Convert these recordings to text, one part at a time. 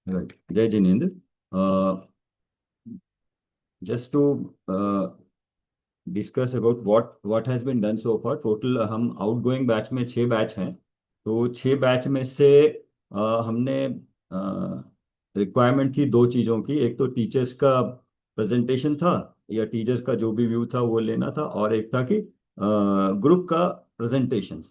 Right. Jai Jinendra. Just to discuss about what has been done so far. Total हम outgoing batch में 6 batch हैं। तो 6 batch में से हमने रिक्वायरमेंट थी 2 चीज़ों की। एक तो टीचर्स का प्रेजेंटेशन था या टीचर्स का जो भी व्यू था वो लेना था, और एक था कि ग्रुप का प्रेजेंटेशन।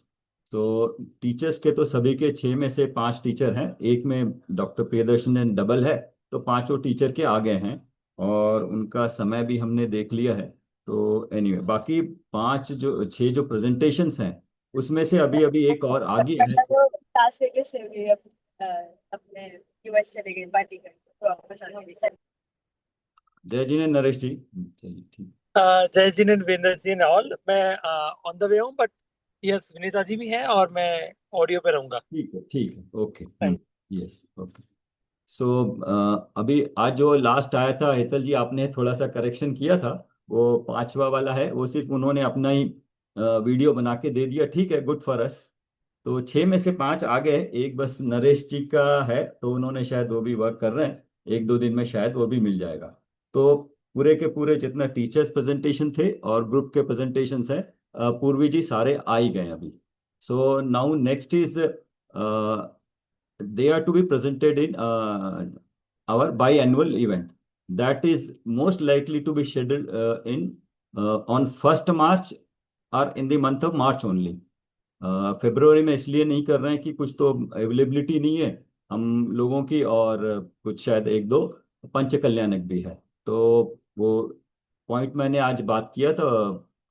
तो टीचर्स के तो सभी के 6 में से 5 टीचर हैं, एक में डॉक्टर प्रियदर्शन डबल है, तो पांचों टीचर के आगे हैं और उनका समय भी हमने देख लिया है। तो एनीवे बाकी 5 जो 6 जो प्रेजेंटेशंस हैं उसमें से अभी अभी एक और आगे है। वो लास वेगास से भी अपने यूएस चले गए पार्टी करने तो आपके साथ हम भी सर। जय जी ने नरेश जी। चलिए ठीक। जय जी ने वीरेंद्र जी ने ऑल। मैं ऑन द वे हूँ, बट यस विनीता जी भी हैं और मैं ऑडियो पे रहूंगा। ठीक है okay. Thank yes okay. So अभी आज जो लास्ट आया था हेतल जी, आपने थोड़ा सा करेक्शन किया था। वो 5वां वाला है, वो सिर्फ उन्होंने अपना ही वीडियो बना के दे दिया। ठीक है, गुड फॉर अस। तो 6 में से 5 आ गए, एक बस नरेश जी का है, तो उन्होंने शायद वो भी वर्क कर रहे हैं, 1-2 दिन में शायद वो भी मिल जाएगा। तो पूरे के पूरे जितना टीचर्स प्रेजेंटेशन थे और ग्रुप के प्रेजेंटेशंस हैं, पूर्वी जी सारे आ ही गए अभी। So now next is they are to be presented in our biannual event that is most likely to be scheduled in on 1st March or in the month of March only। February में इसलिए नहीं कर रहे हैं कि कुछ तो availability नहीं है हम लोगों की, और कुछ शायद 1-2 पंच कल्याणक भी है। तो वो पॉइंट मैंने आज बात किया था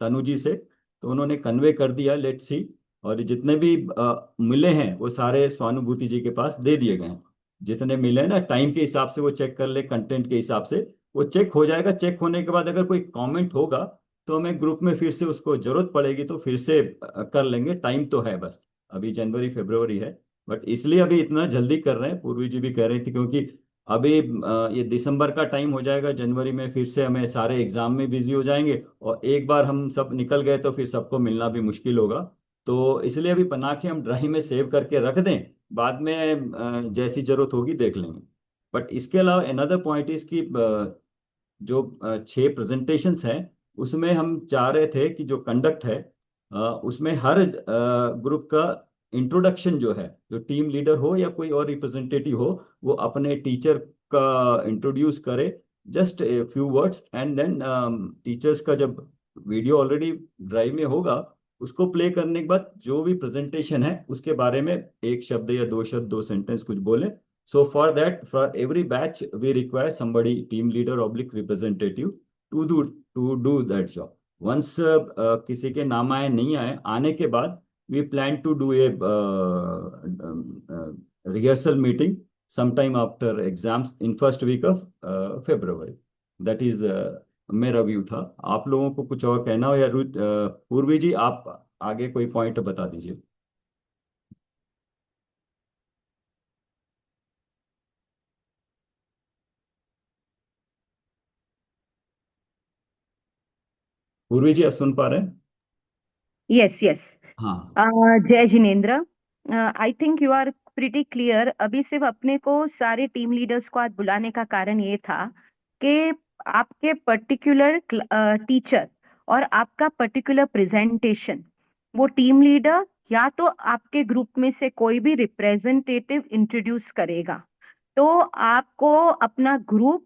तनु जी से, तो उन्होंने कन्वे कर दिया। Let's see. और जितने भी मिले हैं वो सारे स्वानुभूति जी के पास दे दिए गए हैं। जितने मिले हैं ना, टाइम के हिसाब से वो चेक कर ले, कंटेंट के हिसाब से वो चेक हो जाएगा। चेक होने के बाद अगर कोई कमेंट होगा तो हमें ग्रुप में फिर से उसको जरूरत पड़ेगी तो फिर से कर लेंगे। टाइम तो है, बस अभी जनवरी फरवरी है। बट इसलिए अभी इतना जल्दी कर रहे हैं, पूर्वी जी भी कह रही थी, क्योंकि अभी ये दिसंबर का टाइम हो जाएगा, जनवरी में फिर से हमें सारे एग्जाम में बिजी हो जाएंगे, और एक बार हम सब निकल गए तो फिर सबको मिलना भी मुश्किल होगा। तो इसलिए अभी बना के हम ड्राइव में सेव करके रख दें, बाद में जैसी जरूरत होगी देख लेंगे। बट इसके अलावा अनदर पॉइंट इज कि जो 6 प्रेजेंटेशंस हैं उसमें हम चाह रहे थे कि जो कंडक्ट है उसमें हर ग्रुप का इंट्रोडक्शन जो है, जो टीम लीडर हो या कोई और रिप्रेजेंटेटिव हो, वो अपने टीचर का इंट्रोड्यूस करे, just a few words, and then teachers का जब वीडियो ऑलरेडी ड्राइव में होगा उसको प्ले करने के बाद जो भी प्रेजेंटेशन है उसके बारे में 1 शब्द या 2 शब्द 2 सेंटेंस कुछ बोले। So for that, for every batch, we require somebody, team leader oblique representative, to do that job. Once किसी के नाम आए नहीं आए, आने के बाद we plan to do a rehearsal meeting sometime after exams in first week of February. That is मेरा व्यू था। आप लोगों को कुछ और कहना हो या पूर्वी जी आप आगे कोई पॉइंट बता दीजिए। पूर्वी जी आप सुन पा रहे हैं? Yes, yes. हाँ। Jai Jinendra. I think you are pretty clear. अभी सिर्फ अपने को सारे टीम लीडर्स को आज बुलाने का कारण ये था कि आपके पर्टिकुलर टीचर और आपका पर्टिकुलर प्रेजेंटेशन वो टीम लीडर या तो आपके ग्रुप में से कोई भी रिप्रेजेंटेटिव इंट्रोड्यूस करेगा। तो आपको अपना ग्रुप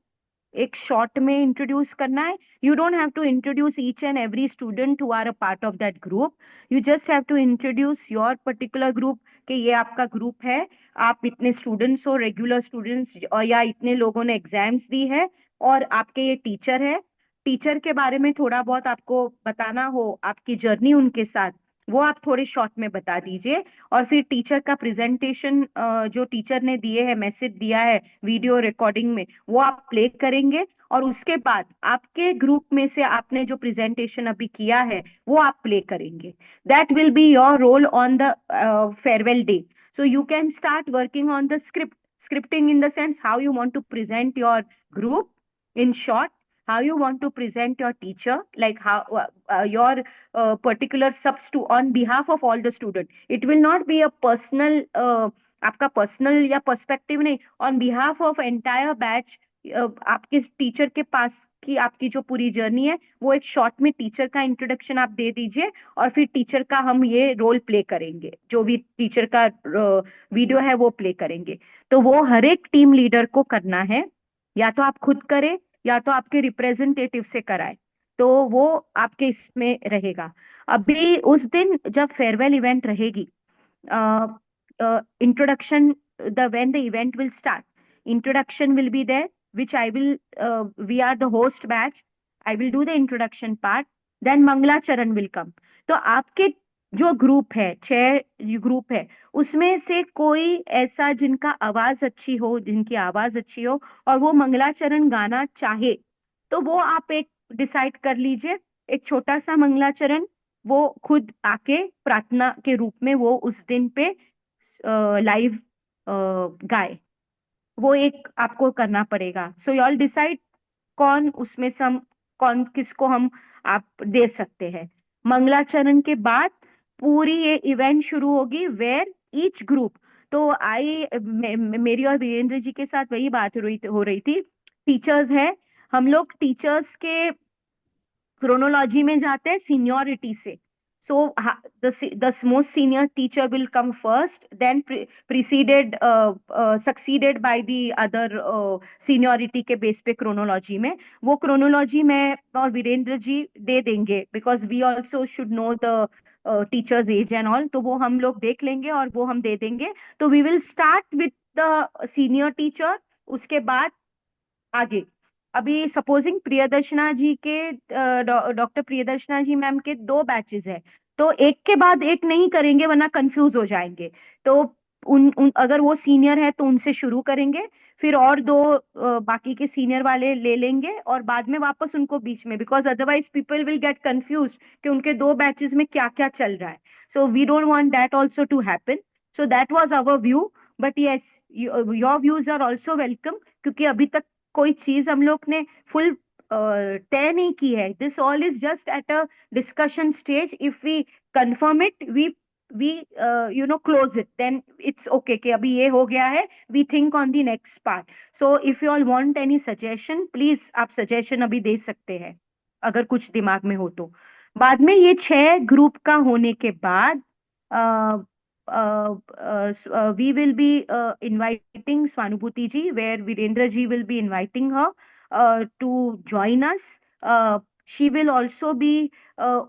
एक शॉर्ट में इंट्रोड्यूस करना है। You don't have to introduce each and every student who are a part of that group. You just have to introduce your particular group कि ये आपका ग्रुप है, आप इतने स्टूडेंट्स हो, रेगुलर स्टूडेंट्स, और या इतने लोगों ने एग्जाम्स दी है, और आपके ये टीचर है। टीचर के बारे में थोड़ा बहुत आपको बताना हो, आपकी जर्नी उनके साथ, वो आप थोड़े शॉर्ट में बता दीजिए। और फिर टीचर का प्रेजेंटेशन जो टीचर ने दिए है, मैसेज दिया है वीडियो रिकॉर्डिंग में, वो आप प्ले करेंगे। और उसके बाद आपके ग्रुप में से आपने जो प्रेजेंटेशन अभी किया है वो आप प्ले करेंगे। That will be your roll on the farewell day. So you can start working on the scripting in the sense how you want to present your group in short, how you want to present your teacher, like how your particular subs to on behalf of all the student. It will not be a personal आपका personal या perspective नहीं, on behalf of entire batch आपके teacher के पास की आपकी जो पूरी journey है वो एक शॉर्ट में टीचर का इंट्रोडक्शन आप दे दीजिए, और फिर टीचर का हम ये रोल प्ले करेंगे, जो भी टीचर का वीडियो है वो प्ले करेंगे। तो वो हर एक टीम लीडर को करना है, या तो आप खुद करें या तो आपके रिप्रेजेंटेटिव से कराए, तो वो आपके इसमें रहेगा। अभी उस दिन जब फेयरवेल इवेंट रहेगी, introduction, when the event will start, introduction will be there, which I will, we are the host batch, I will do the introduction part, then Mangalacharan will come। तो आपके जो ग्रुप है, 6 group है, उसमें से कोई ऐसा जिनका आवाज अच्छी हो, जिनकी आवाज अच्छी हो और वो मंगलाचरण गाना चाहे, तो वो आप एक डिसाइड कर लीजिए, एक छोटा सा मंगलाचरण वो खुद आके प्रार्थना के रूप में वो उस दिन पे लाइव गाए, वो एक आपको करना पड़ेगा। सो यू ऑल डिसाइड कौन उसमें से हम, कौन किसको हम आप दे सकते हैं। मंगलाचरण के बाद पूरी ये इवेंट शुरू होगी, वेयर ईच ग्रुप, तो मेरी और वीरेंद्र जी के साथ वही बात हो रही थी, टीचर्स है, हम लोग टीचर्स के क्रोनोलॉजी में जाते हैं सीनियोरिटी से। So the most senior teacher will come first, then succeeded by the other seniority के बेस पे क्रोनोलॉजी में। वो क्रोनोलॉजी मैं और वीरेंद्र जी दे देंगे, because we also should know the teachers age and all, तो वो हम लोग देख लेंगे और वो हम दे देंगे। तो we will start with the senior teacher, उसके बाद आगे। अभी सपोजिंग प्रियदर्शना जी के, डॉक्टर प्रियदर्शना जी मैम के 2 बैचेस है, तो एक के बाद एक नहीं करेंगे वरना कंफ्यूज हो जाएंगे। तो अगर वो सीनियर है तो उनसे शुरू करेंगे, फिर और 2 बाकी के सीनियर वाले ले लेंगे और बाद में वापस उनको बीच में, because otherwise people will get confuse कि उनके 2 बैचेस में क्या क्या चल रहा है। So we don't want that also to happen. So that was our view, but yes, your views are also welcome, क्योंकि अभी तक कोई चीज हम लोग ने फुल तय नहीं की है। This all is just at a discussion stage. If we confirm it, we close it, then it's okay कि अभी ये हो गया है, we think on the next part. So if you all want any suggestion, please आप suggestion अभी दे सकते हैं अगर कुछ दिमाग में हो तो। बाद में ये 6 ग्रुप का होने के बाद we will be inviting Swanubhuti ji, where Virendra ji will be inviting her to join us. She will also be,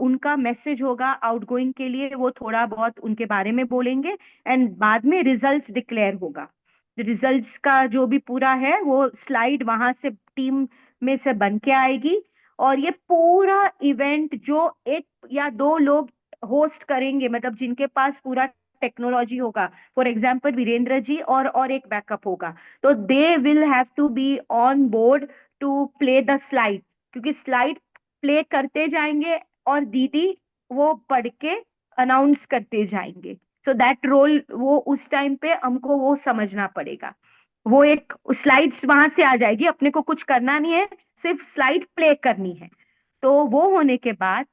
उनका मैसेज होगा आउटगोइंग के लिए, वो थोड़ा बहुत उनके बारे में बोलेंगे, एंड बाद में रिजल्ट्स डिक्लेयर होगा। रिजल्ट्स का जो भी पूरा है वो स्लाइड वहां से टीम में से बन के आएगी, और ये पूरा इवेंट जो 1 या 2 लोग होस्ट करेंगे, मतलब जिनके पास पूरा टेक्नोलॉजी होगा, फॉर एग्जाम्पल वीरेंद्र जी और एक बैकअप होगा, तो they will have to be on board to play the slide, क्योंकि स्लाइड प्ले करते जाएंगे और दीदी वो पढ़ के अनाउंस करते जाएंगे। सो दैट रोल वो उस टाइम पे हमको वो समझना पड़ेगा। वो एक स्लाइड्स वहां से आ जाएगी, अपने को कुछ करना नहीं है, सिर्फ स्लाइड प्ले करनी है। तो वो होने के बाद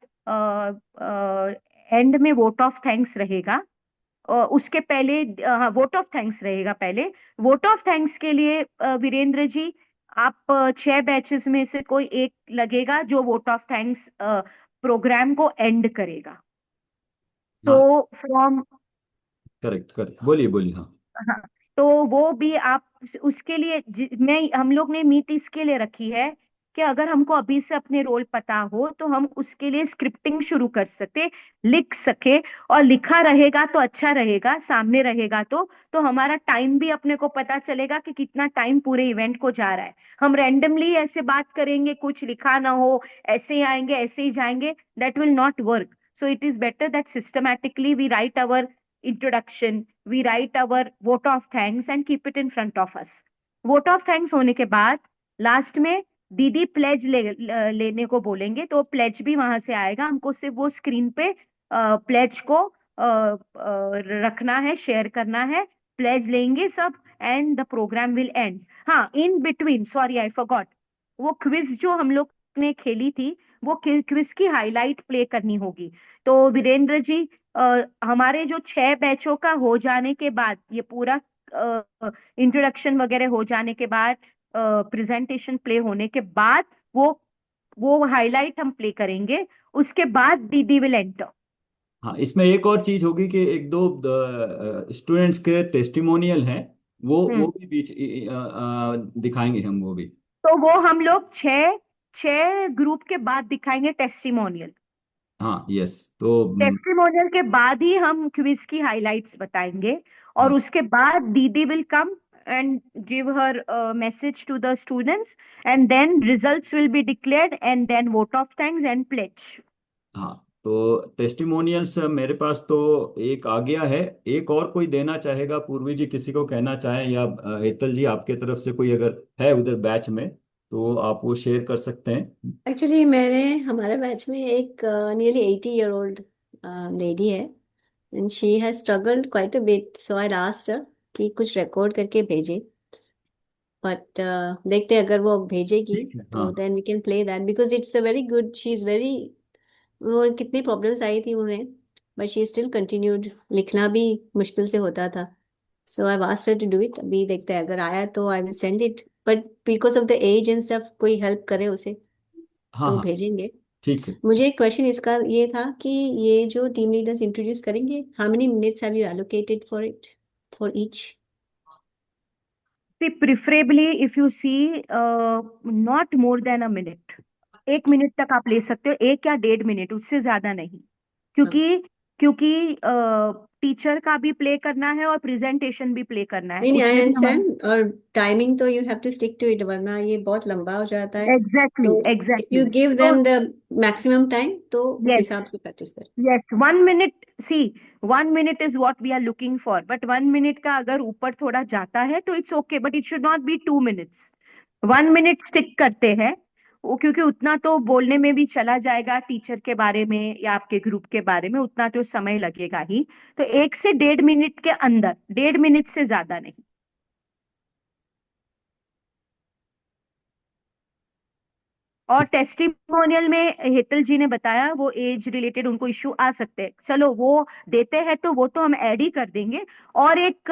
एंड में वोट ऑफ थैंक्स रहेगा, उसके पहले वोट ऑफ थैंक्स रहेगा। पहले वोट ऑफ थैंक्स के लिए वीरेंद्र जी, आप 6 बैचेस में से कोई एक लगेगा जो वोट ऑफ थैंक्स प्रोग्राम को एंड करेगा। तो फ्रॉम, करेक्ट बोलिए हाँ। हाँ, तो वो भी आप उसके लिए हम लोग ने मीट इसके लिए रखी है कि अगर हमको अभी से अपने रोल पता हो तो हम उसके लिए स्क्रिप्टिंग शुरू कर सकते, लिख सके, और लिखा रहेगा तो अच्छा रहेगा, सामने रहेगा तो हमारा टाइम भी अपने को पता चलेगा कि कितना टाइम पूरे इवेंट को जा रहा है। हम रैंडमली ऐसे बात करेंगे, कुछ लिखा ना हो, ऐसे ही आएंगे ऐसे ही जाएंगे, that will not work. So it is better that systematically we write our introduction, we write our vote of thanks and keep it in front of us. vote of thanks होने के बाद लास्ट में दीदी pledge लेने को बोलेंगे, तो pledge भी वहां से आएगा, हमको सिर्फ वो स्क्रीन पे प्लेज को रखना है, शेयर करना है, प्लेज लेंगे सब, and the programme will end. हाँ, in between, sorry I forgot, वो क्विज जो हम लोग ने खेली थी, वो क्विज की हाईलाइट प्ले करनी होगी। तो वीरेंद्र जी हमारे जो 6 बैचों का हो जाने के बाद, ये पूरा इंट्रोडक्शन वगैरह हो जाने के बाद, प्रेजेंटेशन प्ले होने के बाद, वो हाईलाइट हम प्ले करेंगे, उसके बाद दीदी विल एंटर। हाँ, इसमें एक और चीज होगी कि एक दो स्टूडेंट्स के टेस्टिमोनियल हैं, वो हम्म। भी बीच दिखाएंगे हम वो भी। तो वो हम लोग 6 ग्रुप के बाद दिखाएंगे टेस्टिमोनियल। हाँ, यस, तो टेस्टिमोनियल के बाद ही हम क्विज की हाइलाइट्स बताएंगे, और हाँ उसके बाद दीदी will come and give her message to the students, and then results will be declared, and then vote of thanks and pledge. हाँ, तो टेस्टिमोनियल्स मेरे पास तो एक आ गया है। एक और कोई देना चाहेगा? पूर्वी जी किसी को कहना चाहें, या हेतल जी आपके तरफ से कोई अगर है उधर बैच में, तो आप वो शेयर कर सकते हैं। एक्चुअली हमारे बैच में एक नियरली 80-year-old लेडी है, and she has struggled quite a bit, so I asked हर कि कुछ रिकॉर्ड करके भेजे, बट देखते हैं अगर वो भेजेगी ठीक है, तो हाँ then we can play that, because it's a very good, she is very, वो कितनी प्रॉब्लम्स आई थी उन्हें, बट शी स्टिल कंटिन्यूड, लिखना भी मुश्किल से होता था, so I asked her to do it. अभी देखते हैं अगर आया तो I will send it, but because of the age and stuff कोई हेल्प करे उसे हाँ तो हाँ, भेजेंगे। ठीक है। मुझे एक क्वेश्चन इसका ये था कि ये जो टीम लीडर्स इंट्रोड्यूस करेंगे, how many minutes have you allocated for it, for each? See, preferably if you see, not more than a minute, 1 minute तक आप ले सकते हो, 1 या 1.5 मिनट, उससे ज्यादा नहीं। क्योंकि क्योंकि टीचर का भी प्ले करना है और प्रेजेंटेशन भी प्ले करना है, नहीं आई उसमें भी हमारे। अंडरस्टैंड, और टाइमिंग तो you have to stick to it, वरना ये बहुत लंबा हो जाता है। एग्जैक्टली तो if exactly. You give to them the maximum time तो उस यस, हिसाब से प्रैक्टिस करें। Yes, 1 minute. See, 1 minute is what we are looking for, but 1 minute का अगर ऊपर थोड़ा जाता है तो it's okay, but it should not be 2 minutes. 1 minute stick करते हैं वो, क्योंकि उतना तो बोलने में भी चला जाएगा, टीचर के बारे में या आपके ग्रुप के बारे में उतना तो समय लगेगा ही। तो 1 से 1.5 मिनट के अंदर, 1.5 मिनट से ज्यादा नहीं। और टेस्टिमोनियल में हेतल जी ने बताया वो एज रिलेटेड उनको इश्यू आ सकते हैं, चलो वो देते हैं तो वो तो हम ऐड ही कर देंगे। और एक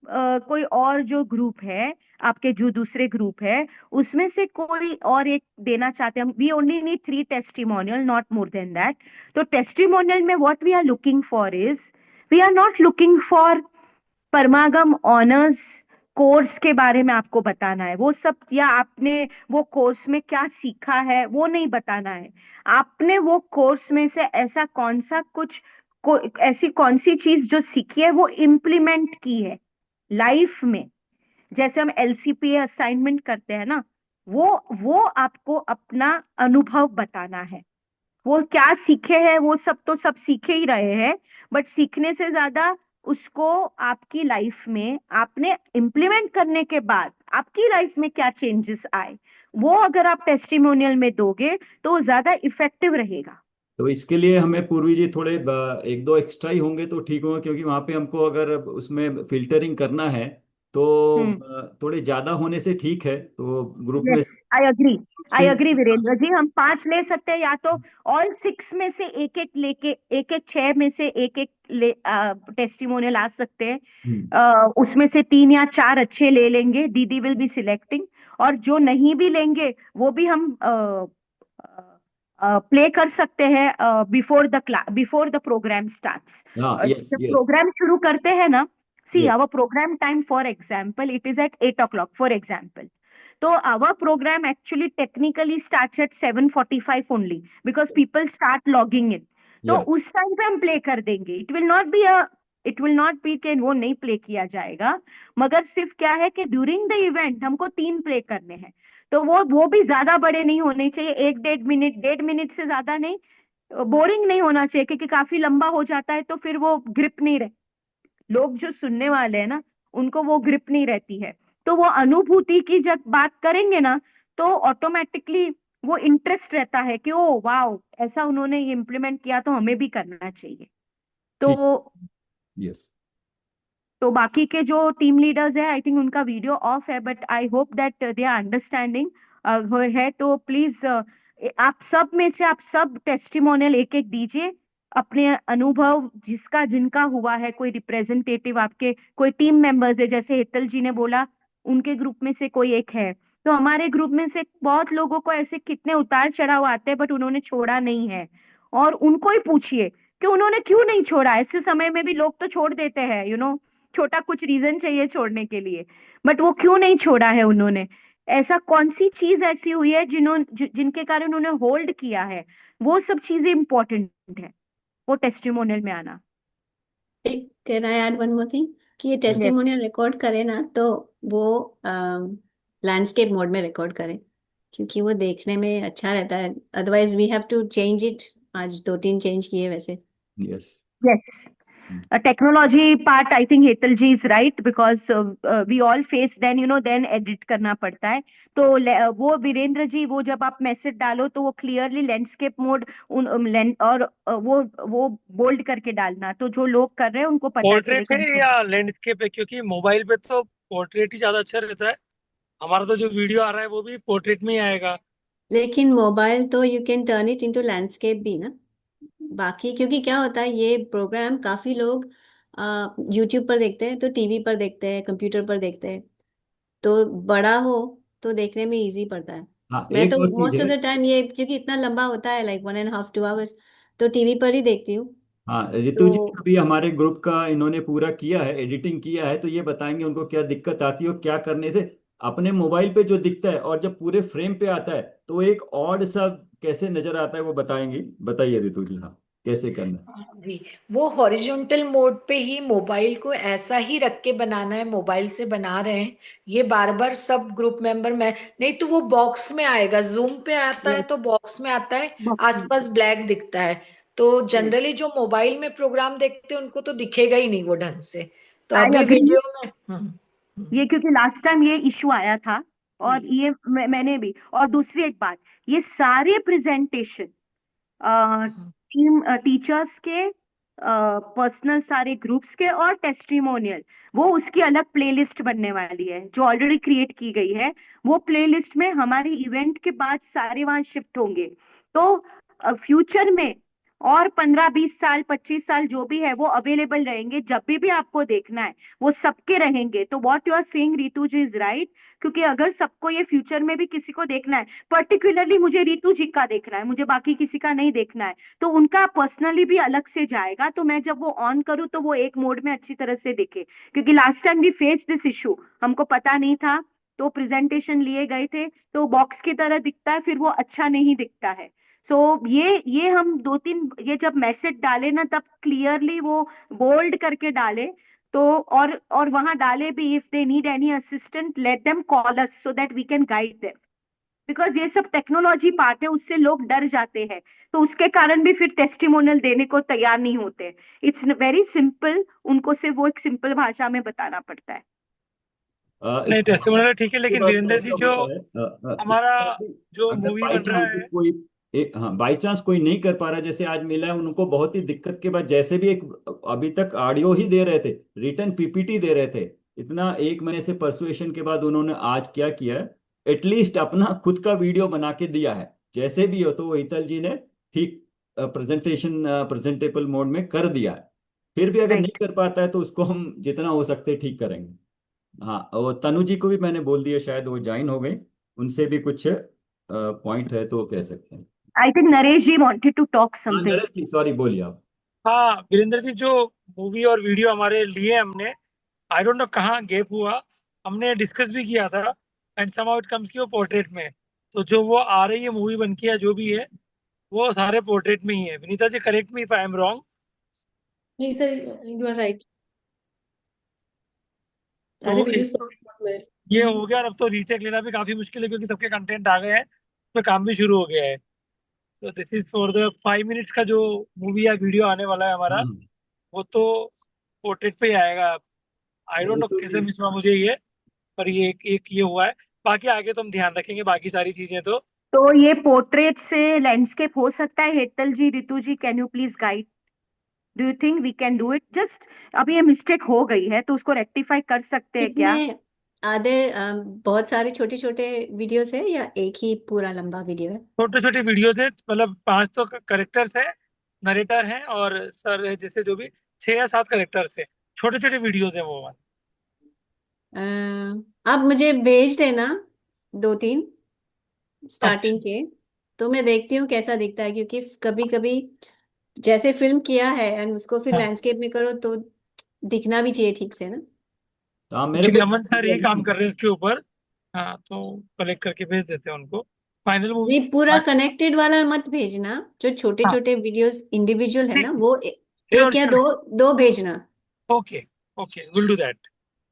कोई और जो ग्रुप है, आपके जो दूसरे ग्रुप है, उसमें से कोई और एक देना चाहते हैं। We only need 3 testimonial, not more than that. तो टेस्टिमोनियल में what we are looking for is, we are not looking for Paramagam honours course के बारे में आपको बताना है वो सब, या आपने वो कोर्स में क्या सीखा है वो नहीं बताना है। आपने वो कोर्स में से ऐसा कौन सा ऐसी कौन सी चीज जो सीखी है वो इम्प्लीमेंट की है लाइफ में। जैसे हम एलसीपीए असाइनमेंट करते हैं ना, वो आपको अपना अनुभव बताना है। वो क्या सीखे हैं, वो सब तो सब सीखे ही रहे हैं, बट सीखने से ज्यादा उसको आपकी लाइफ में आपने इम्प्लीमेंट करने के बाद आपकी लाइफ में क्या चेंजेस आए, वो अगर आप टेस्टिमोनियल में दोगे तो वो ज्यादा इफेक्टिव रहेगा। तो इसके लिए हमें पूर्वी जी थोड़े एक दो एक्स्ट्रा ही होंगे तो ठीक होगा, क्योंकि वहां पे हमको अगर उसमें फिल्टरिंग करना है तो हम्म। थोड़े ज्यादा होने से ठीक है, तो ग्रुप में यस, आई अग्री, आई से। अग्री वीरेंद्र जी, हम 5 ले सकते हैं, या तो ऑल 6 में से एक एक लेके, एक एक 6 में से एक एक टेस्टिमोनियल आ सकते हैं। हम्म, उसमें से 3 या 4 अच्छे ले लेंगे, दीदी विल बी सिलेक्टिंग। और जो नहीं भी लेंगे वो भी हम प्ले कर सकते हैं बिफोर द प्रोग्राम स्टार्ट्स। हाँ, यस जब यस, प्रोग्राम शुरू करते हैं ना, see yes, our programme time for example it is at 8 o'clock for example. So our program actually technically starts at 7:45 only because people start logging in. तो yes, उस time पे हम play कर देंगे। इट विल नॉट बी कि वो नहीं play किया जाएगा, मगर सिर्फ क्या है कि ड्यूरिंग द इवेंट हमको 3 प्ले करने हैं। तो वो भी ज्यादा बड़े नहीं होने चाहिए, 1-1.5 मिनट, 1.5 मिनट से ज्यादा नहीं। बोरिंग नहीं होना चाहिए, क्योंकि काफी लंबा हो जाता है तो फिर वो ग्रिप नहीं रहे, लोग जो सुनने वाले हैं ना उनको वो ग्रिप नहीं रहती है। तो वो अनुभूति की जब बात करेंगे ना, तो ऑटोमेटिकली वो इंटरेस्ट रहता है कि ओ वाओ, ऐसा उन्होंने ये इम्प्लीमेंट किया तो हमें भी करना चाहिए। तो ठीक, यस। तो बाकी के जो टीम लीडर्स है, आई थिंक उनका वीडियो ऑफ है, but I hope that they are understanding है। तो प्लीज आप सब में से आप सब टेस्टिमोनियल एक एक दीजिए, अपने अनुभव जिसका जिनका हुआ है, कोई रिप्रेजेंटेटिव आपके, कोई टीम मेंबर्स है, जैसे हेतल जी ने बोला उनके ग्रुप में से कोई एक है, तो हमारे ग्रुप में से बहुत लोगों को ऐसे कितने उतार चढ़ाव आते हैं बट उन्होंने छोड़ा नहीं है। और उनको ही पूछिए कि उन्होंने क्यों नहीं छोड़ा। ऐसे समय में भी लोग तो छोड़ देते हैं, छोटा कुछ रीजन चाहिए छोड़ने के लिए, बट वो क्यों नहीं छोड़ा है उन्होंने। ऐसा कौन सी चीज ऐसी हुई है जिनके कारण उन्होंने होल्ड किया है। वो सब चीजें इंपॉर्टेंट है, वो टेस्टिमोनियल में आना। एक can I add one more thing कि ये Yes. टेस्टिमोनियल रिकॉर्ड करें ना, तो वो लैंडस्केप मोड में रिकॉर्ड करें, क्योंकि वो देखने में अच्छा रहता है। Otherwise we have to change it. आज 2-3 चेंज किए वैसे। Yes. Yes. Technology part I think Hetal ji is right, because we all face then edit करना पड़ता है। तो वो वीरेंद्र जी, वो जब आप मैसेज डालो तो वो क्लियरली लैंडस्केप मोड और वो बोल्ड करके डालना, तो जो लोग कर रहे हैं उनको पता चले। पोर्ट्रेट है या लैंडस्केप है? क्योंकि मोबाइल पे तो पोर्ट्रेट ही ज्यादा अच्छा रहता है। हमारा तो जो वीडियो आ रहा है वो भी पोर्ट्रेट में ही आएगा। लेकिन मोबाइल तो you can turn it into landscape भी ना। बाकी क्योंकि क्या होता है, ये प्रोग्राम काफी लोग यूट्यूब पर देखते हैं, तो टीवी पर देखते हैं, कंप्यूटर पर देखते हैं, तो बड़ा हो तो देखने में इजी पड़ता है। हाँ, मैं एक तो और चीज मोस्ट ऑफ है। द टाइम ये, क्योंकि इतना लंबा होता है, लाइक 1.5-2 hours, तो टीवी पर ही देखती हूँ। हाँ, रितु जी तो अभी हमारे ग्रुप का इन्होंने पूरा किया है, एडिटिंग किया है, तो ये बताएंगे उनको क्या दिक्कत आती है और क्या करने से अपने मोबाइल पे जो दिखता है और जब पूरे फ्रेम पे आता है तो एक ऑड सा कैसे नजर आता है वो बताएंगे। बताइए रितु जी, हाँ, कैसे करना है। जी, वो हॉरिजॉन्टल मोड पे ही मोबाइल को ऐसा ही रख के बनाना है। मोबाइल से बना रहे हैं ये बार बार सब ग्रुप मेंबर में, नहीं तो वो बॉक्स में आएगा। जूम पे आता है तो बॉक्स में आता है, आसपास ब्लैक दिखता है। तो जनरली जो मोबाइल में प्रोग्राम देखते हैं उनको तो दिखेगा ही नहीं वो ढंग से। तो आई अभी अग्री। वीडियो में ये क्योंकि लास्ट टाइम ये इशू आया था, और जी। ये मैंने भी। और दूसरी एक बात, ये सारे प्रेजेंटेशन टीम टीचर्स के, पर्सनल सारे ग्रुप्स के और टेस्टिमोनियल, वो उसकी अलग प्लेलिस्ट बनने वाली है जो ऑलरेडी क्रिएट की गई है। वो प्लेलिस्ट में हमारे इवेंट के बाद सारे वहां शिफ्ट होंगे। तो फ्यूचर में और 15-20 साल 25 साल जो भी है वो अवेलेबल रहेंगे, जब भी आपको देखना है वो सबके रहेंगे। तो what you are saying Ritu ji is right, क्योंकि अगर सबको ये फ्यूचर में भी किसी को देखना है, पर्टिकुलरली मुझे रितु जी का देखना है, मुझे बाकी किसी का नहीं देखना है, तो उनका पर्सनली भी अलग से जाएगा। तो मैं जब वो ऑन करूँ तो वो एक मोड में अच्छी तरह से दिखे, क्योंकि लास्ट टाइम भी फेस दिस इशू, हमको पता नहीं था तो प्रेजेंटेशन लिए गए थे तो बॉक्स की तरह दिखता है, फिर वो अच्छा नहीं दिखता है। सो ये हम 2-3, ये जब मैसेज डाले ना तब क्लियरली वो बोल्ड करके डाले। तो और वहां डाले भी, if they need any assistant let them call us so that we can guide them, because ये सब टेक्नोलॉजी पार्ट है, उससे लोग डर जाते हैं, तो उसके कारण भी फिर टेस्टिमोनियल देने को तैयार नहीं होते। इट्स वेरी सिंपल, उनको सिर्फ वो एक सिंपल भाषा में बताना पड़ता है। नहीं, टेस्टिमोनियल ठीक है, इसके लेकिन बाद वीरेंद्र जी ऐसा जो होता है, हमारा जो अगर मूवी बाई बन रहा चांस है, कोई हाँ, बाई चांस कोई नहीं कर पा रहा, जैसे आज मिला है उनको बहुत ही दिक्कत के बाद, जैसे भी एक अभी तक ऑडियो ही दे रहे थे, रिटर्न पीपीटी दे रहे थे, इतना 1 महीने से परसुएशन के बाद उन्होंने आज क्या किया है, एटलीस्ट अपना खुद का वीडियो बना के दिया है। जैसे भी हो तो वो हितल जी ने ठीक प्रेजेंटेशन प्रेजेंटेबल मोड में कर दिया है। फिर भी अगर नहीं राइट। कर पाता है तो उसको हम जितना हो सकते ठीक करेंगे। हाँ, और तनु जी को भी मैंने बोल दिया, शायद वो ज्वाइन हो गई, उनसे भी कुछ पॉइंट है तो कह सकते हैं। I think Naresh ji wanted to talk हाँ समथिंग। नरेश जी, सॉरी, बोलिए आप। हाँ वीरेंद्र जी, जो मूवी और वीडियो हमारे लिए हमने, आई डोंट नो कहाँ गैप हुआ, हमने डिस्कस भी किया था, एंड समहाउ इट कम्स की वो पोर्ट्रेट में। तो जो वो आ रही है मूवी बन के या जो भी है, वो सारे पोर्ट्रेट में ही है। Vinita ji, correct me if I am wrong. नहीं सर, यू आर राइट। सारे तो वीडियोस एक तो पोर्ट्रेट में। ये हो गया, और अब तो रीटेक लेना भी काफी मुश्किल है क्योंकि सबके कंटेंट आ गए हैं, तो काम भी शुरू हो गया है। तो this is for the 5 minutes का जो मूवी या वीडियो आने वाला है हमारा, हाँ, वो तो पोर्ट्रेट पे ही आएगा। आई डोंट नो रितु कैसे जी, मिस हुआ मुझे ये, पर ये एक ये हुआ है। बाकी आगे तो हम ध्यान रखेंगे बाकी सारी चीजें तो। तो ये पोर्ट्रेट से लैंडस्केप हो सकता है। Hetal ji, Ritu ji, can you please guide, do you think we can do it? Just अभी ये मिस्टेक हो गई है तो उसको रेक्टिफाई कर सकते हैं कितने क्या? आधे बहुत सारे छोटे छोटे वीडियोस है या एक ही पूरा लंबा वीडियो है? छोटे छोटे वीडियो से, मतलब 5 तो करेक्टर्स है, नरेटर हैं और सर है, जिससे जो भी 6 या 7 करेक्टर्स हैं, छोटे छोटे वीडियोज हैं वो वाले। आप मुझे भेज देना 2-3 अच्छा स्टार्टिंग के, तो मैं देखती हूँ कैसा दिखता है, क्योंकि कभी कभी जैसे फिल्म किया है एंड उसको फिर हाँ, लैंडस्केप में करो तो दिखना भी चाहिए ठीक से ना। तो आप मेरे एक्चुअली को अमन सर ही काम कर रहे हैं इसके ऊपर। हाँ, तो कलेक्ट करके भेज देते हैं उनको फाइनल मूवी। नहीं, पूरा कनेक्टेड वाला मत भेजना, जो छोटे हाँ, छोटे वीडियोस इंडिविजुअल है ठीक, ना वो श्योर एक या श्योर, दो दो भेजना। Okay okay, will do that.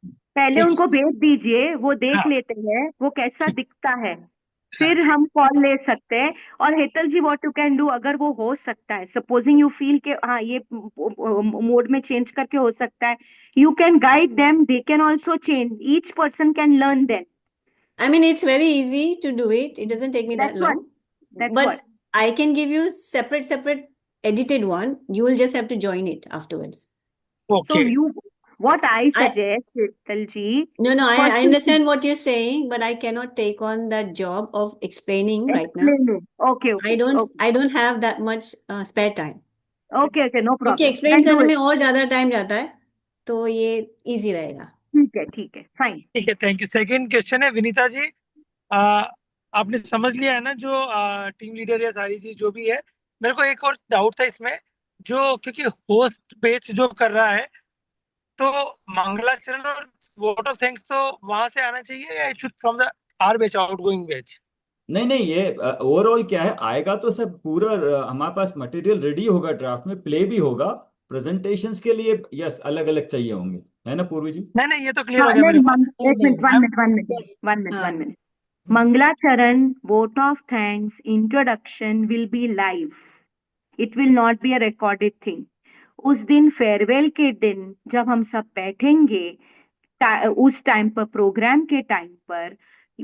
पहले ठीक है। उनको भेज दीजिए, वो देख हाँ, लेते हैं वो कैसा ठीक, दिखता है, हाँ, फिर हम कॉल ले सकते हैं। और हेतल जी, व्हाट यू कैन डू, अगर वो हो सकता है, सपोजिंग यू फील के हाँ ये मोड में चेंज करके हो सकता है, you can guide them, they can also change, each person can learn them. I mean, it's very easy to do it. It doesn't take me that that's what long. That's But what I can give you separate edited one. You will just have to join it afterwards. Okay. So you, what I I suggest, Talji, No, first I understand what you're saying, but I cannot take on that job of explaining right now. explain it. Okay, I okay, don't okay, I don't have that much spare time. okay, okay, no क्योंकि problem. Explain Then do करने it. में और ज्यादा time जाता है, तो ये easy रहेगा। ठीक है, फाइन। ठीक है, थैंक यू। सेकंड क्वेश्चन है विनीता जी। आ, आपने समझ लिया है ना जो टीम लीडर या सारी चीज जो भी है। मेरे को एक और डाउट था इसमें, जो क्योंकि होस्ट पेज जो कर रहा है, तो मंगलाचरण और वोट ऑफ थैंक्स तो वहां से आना चाहिए या it should from the our batch, outgoing batch? नहीं नहीं, ये ओवरऑल क्या है, आएगा तो सब पूरा हमारे पास मटेरियल रेडी होगा, ड्राफ्ट में प्ले भी होगा, प्रेजेंटेशंस के लिए यस अलग अलग चाहिए होंगे, है ना पूर्वी जी? नहीं नहीं, ये तो क्लियर हाँ हो गया मेरे नहीं, को। नहीं एक मिनट, नहीं, मैम, हाँ, 1 minute. Mangalacharan, vote of thanks, introduction will be live. It will not be a recorded thing. उस दिन फेयरवेल के दिन जब हम सब बैठेंगे, उस टाइम पर, प्रोग्राम के टाइम पर,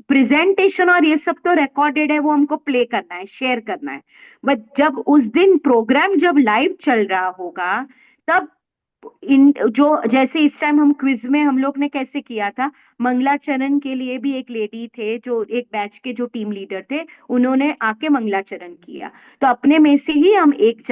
प्रेजेंटेशन और ये सब तो रिकॉर्डेड है, वो हमको प्ले करना है, शेयर करना है। बट जब उस दिन प्रोग्राम जब लाइव चल रहा होगा, तब इन जो, जैसे इस टाइम हम क्विज में हम लोग ने कैसे किया था, मंगलाचरण के लिए भी एक लेडी थे जो एक बैच के जो टीम लीडर थे, उन्होंने आके मंगलाचरण किया। तो अपने में से ही हम एक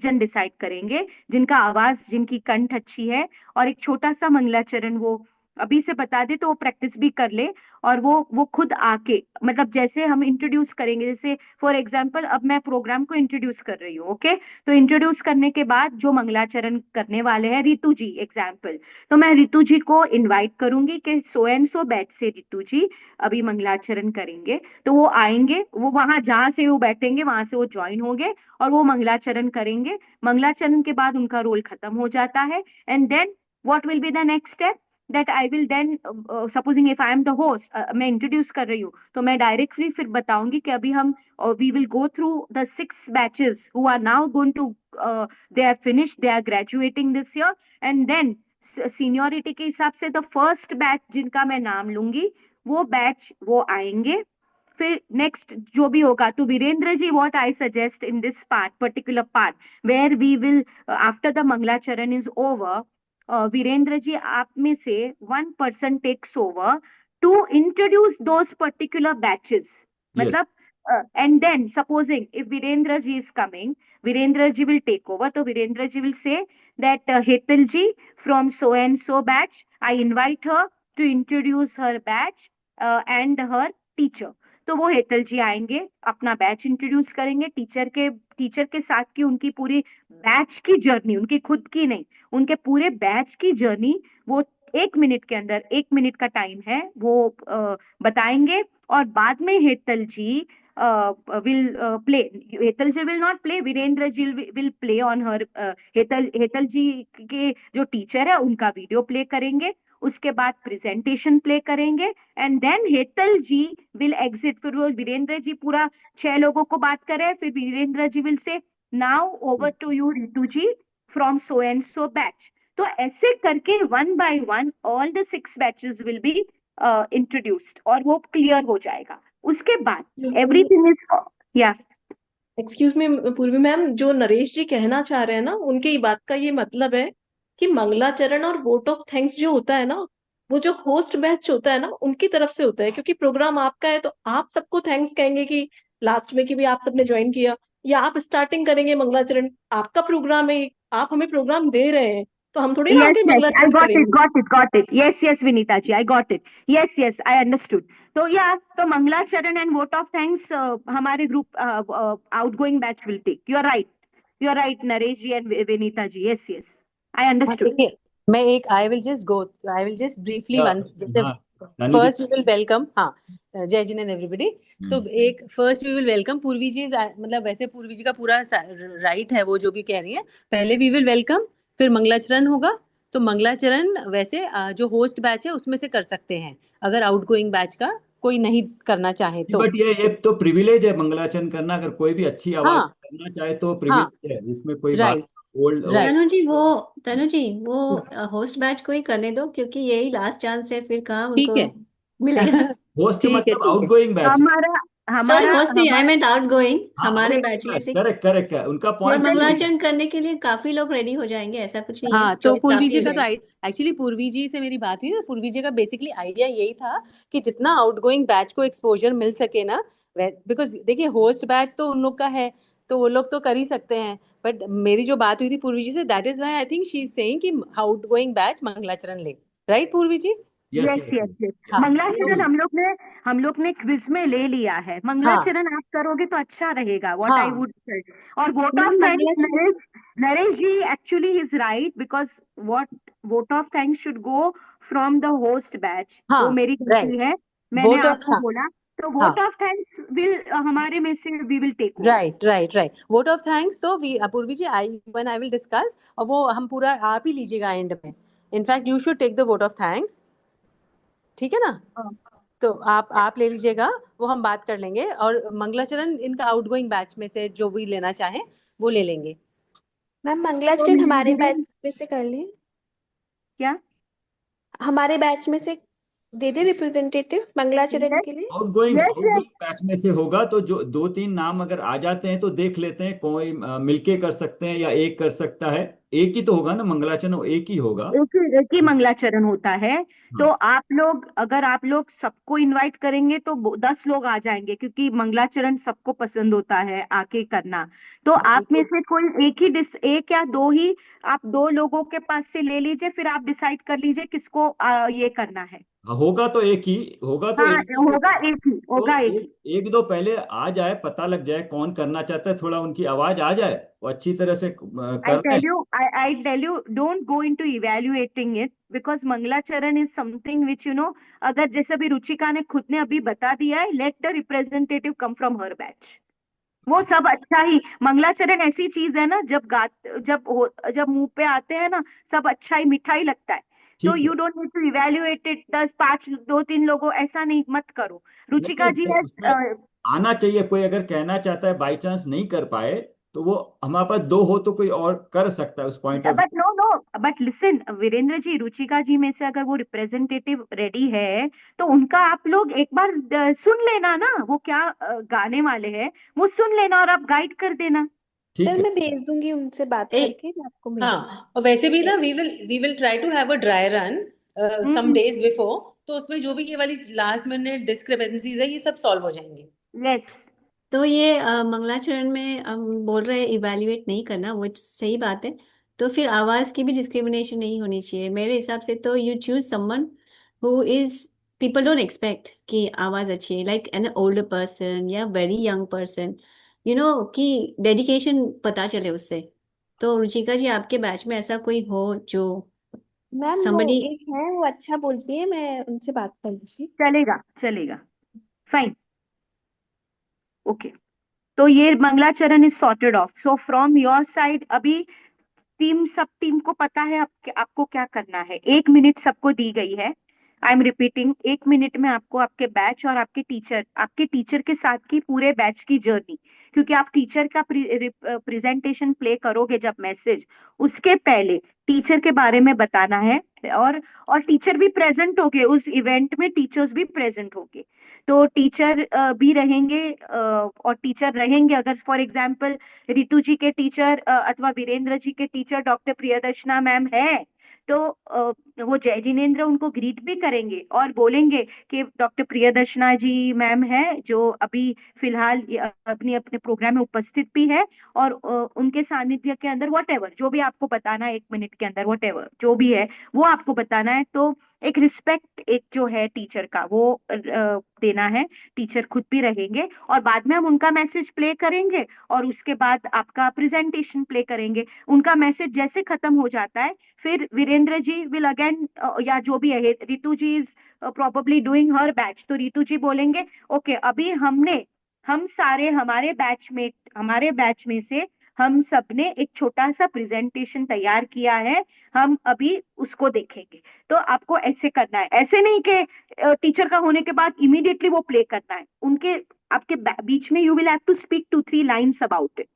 जन डिसाइड करेंगे जिनका आवाज, जिनकी कंठ अच्छी है, और एक छोटा सा मंगलाचरण वो अभी से बता दे तो वो प्रैक्टिस भी कर ले। और वो खुद आके, मतलब जैसे हम इंट्रोड्यूस करेंगे, जैसे फॉर एग्जांपल अब मैं प्रोग्राम को इंट्रोड्यूस कर रही हूँ, ओके, तो इंट्रोड्यूस करने के बाद जो मंगलाचरण करने वाले हैं, रितु जी एग्जाम्पल, तो मैं रितु जी को इनवाइट करूंगी कि सो एंड सो बैच से रितु जी अभी मंगलाचरण करेंगे। तो वो आएंगे, वो वहां जहां से वो बैठेंगे वहां से वो ज्वाइन होंगे और वो मंगलाचरण करेंगे। मंगलाचरण के बाद उनका रोल खत्म हो जाता है, and then what will be the next step, that I will then supposing if I am the host, मैं इंट्रोड्यूस कर रही हूँ, तो मैं डायरेक्टली फिर बताऊंगी कि अभी हम we will go through the 6 batches who are now going to they are finished, they are graduating this year, and then seniority के हिसाब से द फर्स्ट बैच जिनका मैं नाम लूंगी, वो बैच वो आएंगे। फिर नेक्स्ट जो भी होगा, तो Virendra ji, what I suggest in this part, particular part where we will after the Mangalacharan is over, Virendra ji आप में से 1 person takes over to introduce those particular batches, yes मतलब and then supposing if Virendra ji is coming, Virendra ji will take over, so Virendra ji will say that Hetal ji from so and so batch, I invite her to introduce her batch and her teacher। तो वो हेतल जी आएंगे, अपना batch introduce करेंगे, teacher के साथ की उनकी पूरी बैच की जर्नी, उनकी खुद की नहीं, उनके पूरे बैच की जर्नी वो 1 मिनट के अंदर, 1 मिनट का टाइम है, वो बताएंगे। और बाद में Hetal ji will play, Hetal ji will not play, Virendra ji will play on her, Hetal ji के जो टीचर है उनका वीडियो प्ले करेंगे, उसके बाद प्रेजेंटेशन प्ले करेंगे, and then Hetal ji will exit. फिर वो वीरेंद्र जी पूरा 6 लोगों को बात करे, फिर Virendra ji will say now over to you Ritu ji from so and so batch. तो ऐसे करके 1 by 1 all the 6 batches will be introduced और वो क्लियर हो जाएगा। उसके बाद everything is, yeah excuse me Purvi ma'am, जो नरेश जी कहना चाह रहे हैं ना, उनके ये बात का ये मतलब है कि मंगलाचरण और वोट ऑफ थैंक्स जो होता है ना, वो जो होस्ट बैच होता है ना उनकी तरफ से होता है, क्योंकि प्रोग्राम आपका है तो आप सबको थैंक्स कहेंगे कि लास्ट में कि भी आप सबने ज्वाइन किया। या आप स्टार्टिंग करेंगे मंगलाचरण? आपका प्रोग्राम है, आप हमें प्रोग्राम दे रहे हैं, तो हम थोड़ी ना Yes, आके yes, I मंगलाचरण got it, करेंगे। got it. Yes, yes, Vinita ji, I got it. Yes, yes, I understood. तो yeah, तो मंगलाचरण and vote of thanks हमारे group outgoing batch will take. You are right, Naresh ji and Vinita ji. Yes, yes, I हाँ understood. देखिए, मैं एक I will just briefly Yeah, once, जैसे हाँ, Nani ji. First we will welcome, हाँ, जय जिन and everybody. तो एक फर्स्ट वी विल वेलकम पूर्वी जी, मतलब वैसे पूर्वी जी का पूरा राइट है, वो जो भी कह रही है। पहले वी विल वेलकम, फिर मंगलाचरण होगा। तो मंगलाचरण वैसे जो होस्ट बैच है उसमें से कर सकते हैं, अगर आउटगोइंग बैच का कोई नहीं करना चाहे तो। बट ये तो प्रिविलेज है मंगलाचरण करना, अगर कोई भी अच्छी आवाज हाँ करना चाहे तो हाँ, प्रिविलेज है, इसमें कोई बात राइट ओल्ड राइट। तनु जी वो होस्ट बैच को ही करने दो, क्योंकि यही लास्ट चांस है, फिर कहाँ ठीक उनको है मिलेगा। होस्ट ठीक है मतलब ठीक है। Outgoing batch. हमारा सॉरी, हमारा होस्ट नहीं, आई हमारा मेंट आउटगोइंग, हाँ, हमारे बैच आउटगोइंग में बैच, से। करेक्ट करेक्ट है, उनका और पॉइंट। मंगलाचरण करने के लिए काफी लोग रेडी हो जाएंगे, ऐसा कुछ नहीं है, हाँ, तो 24 पूर्वी काफी जी हो का तो जाएंगे। एक्चुअली पूर्वी जी से मेरी बात हुई, तो पूर्वी जी का बेसिकली आइडिया यही था कि जितना आउटगोइंग बैच को एक्सपोजर मिल सके ना, बिकॉज देखिए होस्ट बैच तो उन लोग का है, तो वो लोग तो कर ही सकते हैं। बट मेरी जो बात हुई थी पूर्वी जी से, that is why I think she is saying कि आउटगोइंग बैच मंगलाचरण ले, राइट पूर्वी जी? यस यस यस यस हाँ मंगलाचरण तो हम लोग ने क्विज में ले लिया है। हाँ मंगलाचरण आप करोगे तो अच्छा रहेगा, व्हाट आई हाँ वुड से। और vote of ma'am thanks, Mangalacharan Naresh ji actually is right, because what vote of thanks should go from the host batch. वो हाँ, मेरी गलती राइट। है, मैंने वोट ऑफ, आपको हाँ बोला। तो हाँ, वोट ऑफ थैंक्स विल हमारे में से we will take over. Right right right, vote of thanks तो we Purvi ji I will discuss, और वो हम पूरा आप ही लीजिएगा एंड में। In fact you should take the vote of thanks, ठीक है ना? तो आप ले लीजिएगा, वो हम बात कर लेंगे, और मंगलाचरण इनका आउटगोइंग बैच में से जो भी लेना चाहे वो ले लेंगे। मैम तो मंगलाचरण हमारे बैच वीरेंद्र में से कर लें, क्या? हमारे बैच में से दे दे रिप्रेजेंटेटिव मंगलाचरण यस के लिए। आउटगोइंग यस आउटगोइंग बैच में से होगा, तो जो दो तीन नाम अगर आ जाते हैं तो देख लेते हैं, कोई मिलके कर सकते हैं या एक कर सकता है। एक ही तो होगा ना मंगलाचरण, एक ही होगा। एक ही मंगलाचरण होता है। तो हाँ, अगर आप लोग सबको इनवाइट करेंगे तो 10 लोग आ जाएंगे, क्योंकि मंगलाचरण सबको पसंद होता है आके करना। तो आप में से कोई एक या दो ही, आप 2 लोगों के पास से ले लीजिए, फिर आप डिसाइड कर लीजिए किसको ये करना है। होगा तो एक ही, होगा तो हाँ, एक ही होगा होगा। एक ही, तो होगा एक ही। एक दो पहले आ जाए, पता लग जाए कौन करना चाहता है, थोड़ा उनकी आवाज आ जाए, वो अच्छी तरह से कर रहे हैं। I tell you, don't go into evaluating it, because Mangalacharan is something which, अगर जैसे अभी रुचिका ने खुद ने अभी बता दिया है, let the representative come from her batch. वो सब अच्छा ही, मंगलाचरण ऐसी चीज है ना, जब मुंह पे आते हैं ना, सब अच्छा ही मीठा ही लगता है। तो ठीक है। You don't need to evaluate it 10 5 2 3 लोगों, ऐसा नहीं, मत करो। रुचिका जी नहीं, है। उसमें आना चाहिए, कोई अगर कहना चाहता है, बाई चांस नहीं कर पाए, तो वो हमारे पास दो हो तो कोई और कर सकता है उस point of. But no no, but listen Virendra ji, Ruchika ji में से अगर वो रिप्रेजेंटेटिव रेडी है, तो उनका आप लोग एक बार सुन लेना ना, वो क्या गाने वाले हैं, वो सुन लेना और आप गाइड कर देना। ठीक सर है। मैं भेज दूंगी उनसे बात ए, करके, मैं आपको भेज दूंगी। हाँ, और वैसे भी ना we will try to have a dry run some days before, तो उसमें जो भी ये वाली लास्ट मिनट डिस्क्रिपेंसीज है ये सब सॉल्व हो जाएंगे। यस। तो ये मंगलाचरण में हम बोल रहे हैं इवैल्यूएट नहीं करना, वो सही बात है। तो फिर आवाज की भी डिस्क्रिमिनेशन नहीं होनी चाहिए मेरे हिसाब से। तो you choose someone who is, people don't expect कि आवाज अच्छी है, लाइक एन ओल्डर पर्सन या वेरी यंग पर्सन, कि डेडिकेशन पता चले उससे। तो रुचिका जी, आपके बैच में ऐसा कोई हो जो मैम वो somebody। एक है, वो अच्छा बोलती है, मैं उनसे बात कर लूंगी। चलेगा चलेगा, फाइन, ओके। तो ये मंगलाचरण is sorted of. So from your side अभी सब टीम को पता है आपको क्या करना है। 1 मिनट सबको दी गई है। आई एम रिपीटिंग, 1 मिनट में आपको आपके बैच और आपके टीचर के साथ की पूरे बैच की जर्नी, क्योंकि आप टीचर का प्रेजेंटेशन प्ले करोगे जब मैसेज, उसके पहले टीचर के बारे में बताना है। और टीचर भी प्रेजेंट होंगे उस इवेंट में, टीचर्स भी प्रेजेंट होंगे। तो टीचर भी रहेंगे, और टीचर रहेंगे अगर फॉर एग्जाम्पल रितु जी के टीचर अथवा वीरेंद्र जी के टीचर डॉक्टर प्रियदर्शना मैम है, तो वो जय जिनेंद्र उनको ग्रीट भी करेंगे और बोलेंगे कि डॉक्टर प्रियदर्शना जी मैम है जो अभी फिलहाल अपने अपने प्रोग्राम में उपस्थित भी है, और उनके सानिध्य के अंदर वट जो भी आपको बताना है 1 मिनट के अंदर, वट जो भी है वो आपको बताना है। तो एक रिस्पेक्ट एक जो है टीचर का वो देना है, टीचर खुद भी रहेंगे, और बाद में हम उनका मैसेज प्ले करेंगे और उसके बाद आपका प्रेजेंटेशन प्ले करेंगे। उनका मैसेज जैसे खत्म हो जाता है फिर वीरेंद्र जी विल अगेन, या जो भी है, Ritu ji is probably doing her batch, तो रितु जी बोलेंगे ओके अभी हम सारे हमारे बैच में से हम सबने एक छोटा सा प्रेजेंटेशन तैयार किया है, हम अभी उसको देखेंगे। तो आपको ऐसे करना है, ऐसे नहीं कि टीचर का होने के बाद इमीडिएटली वो प्ले करना है, उनके आपके बीच में you will have to speak 2-3 lines about it.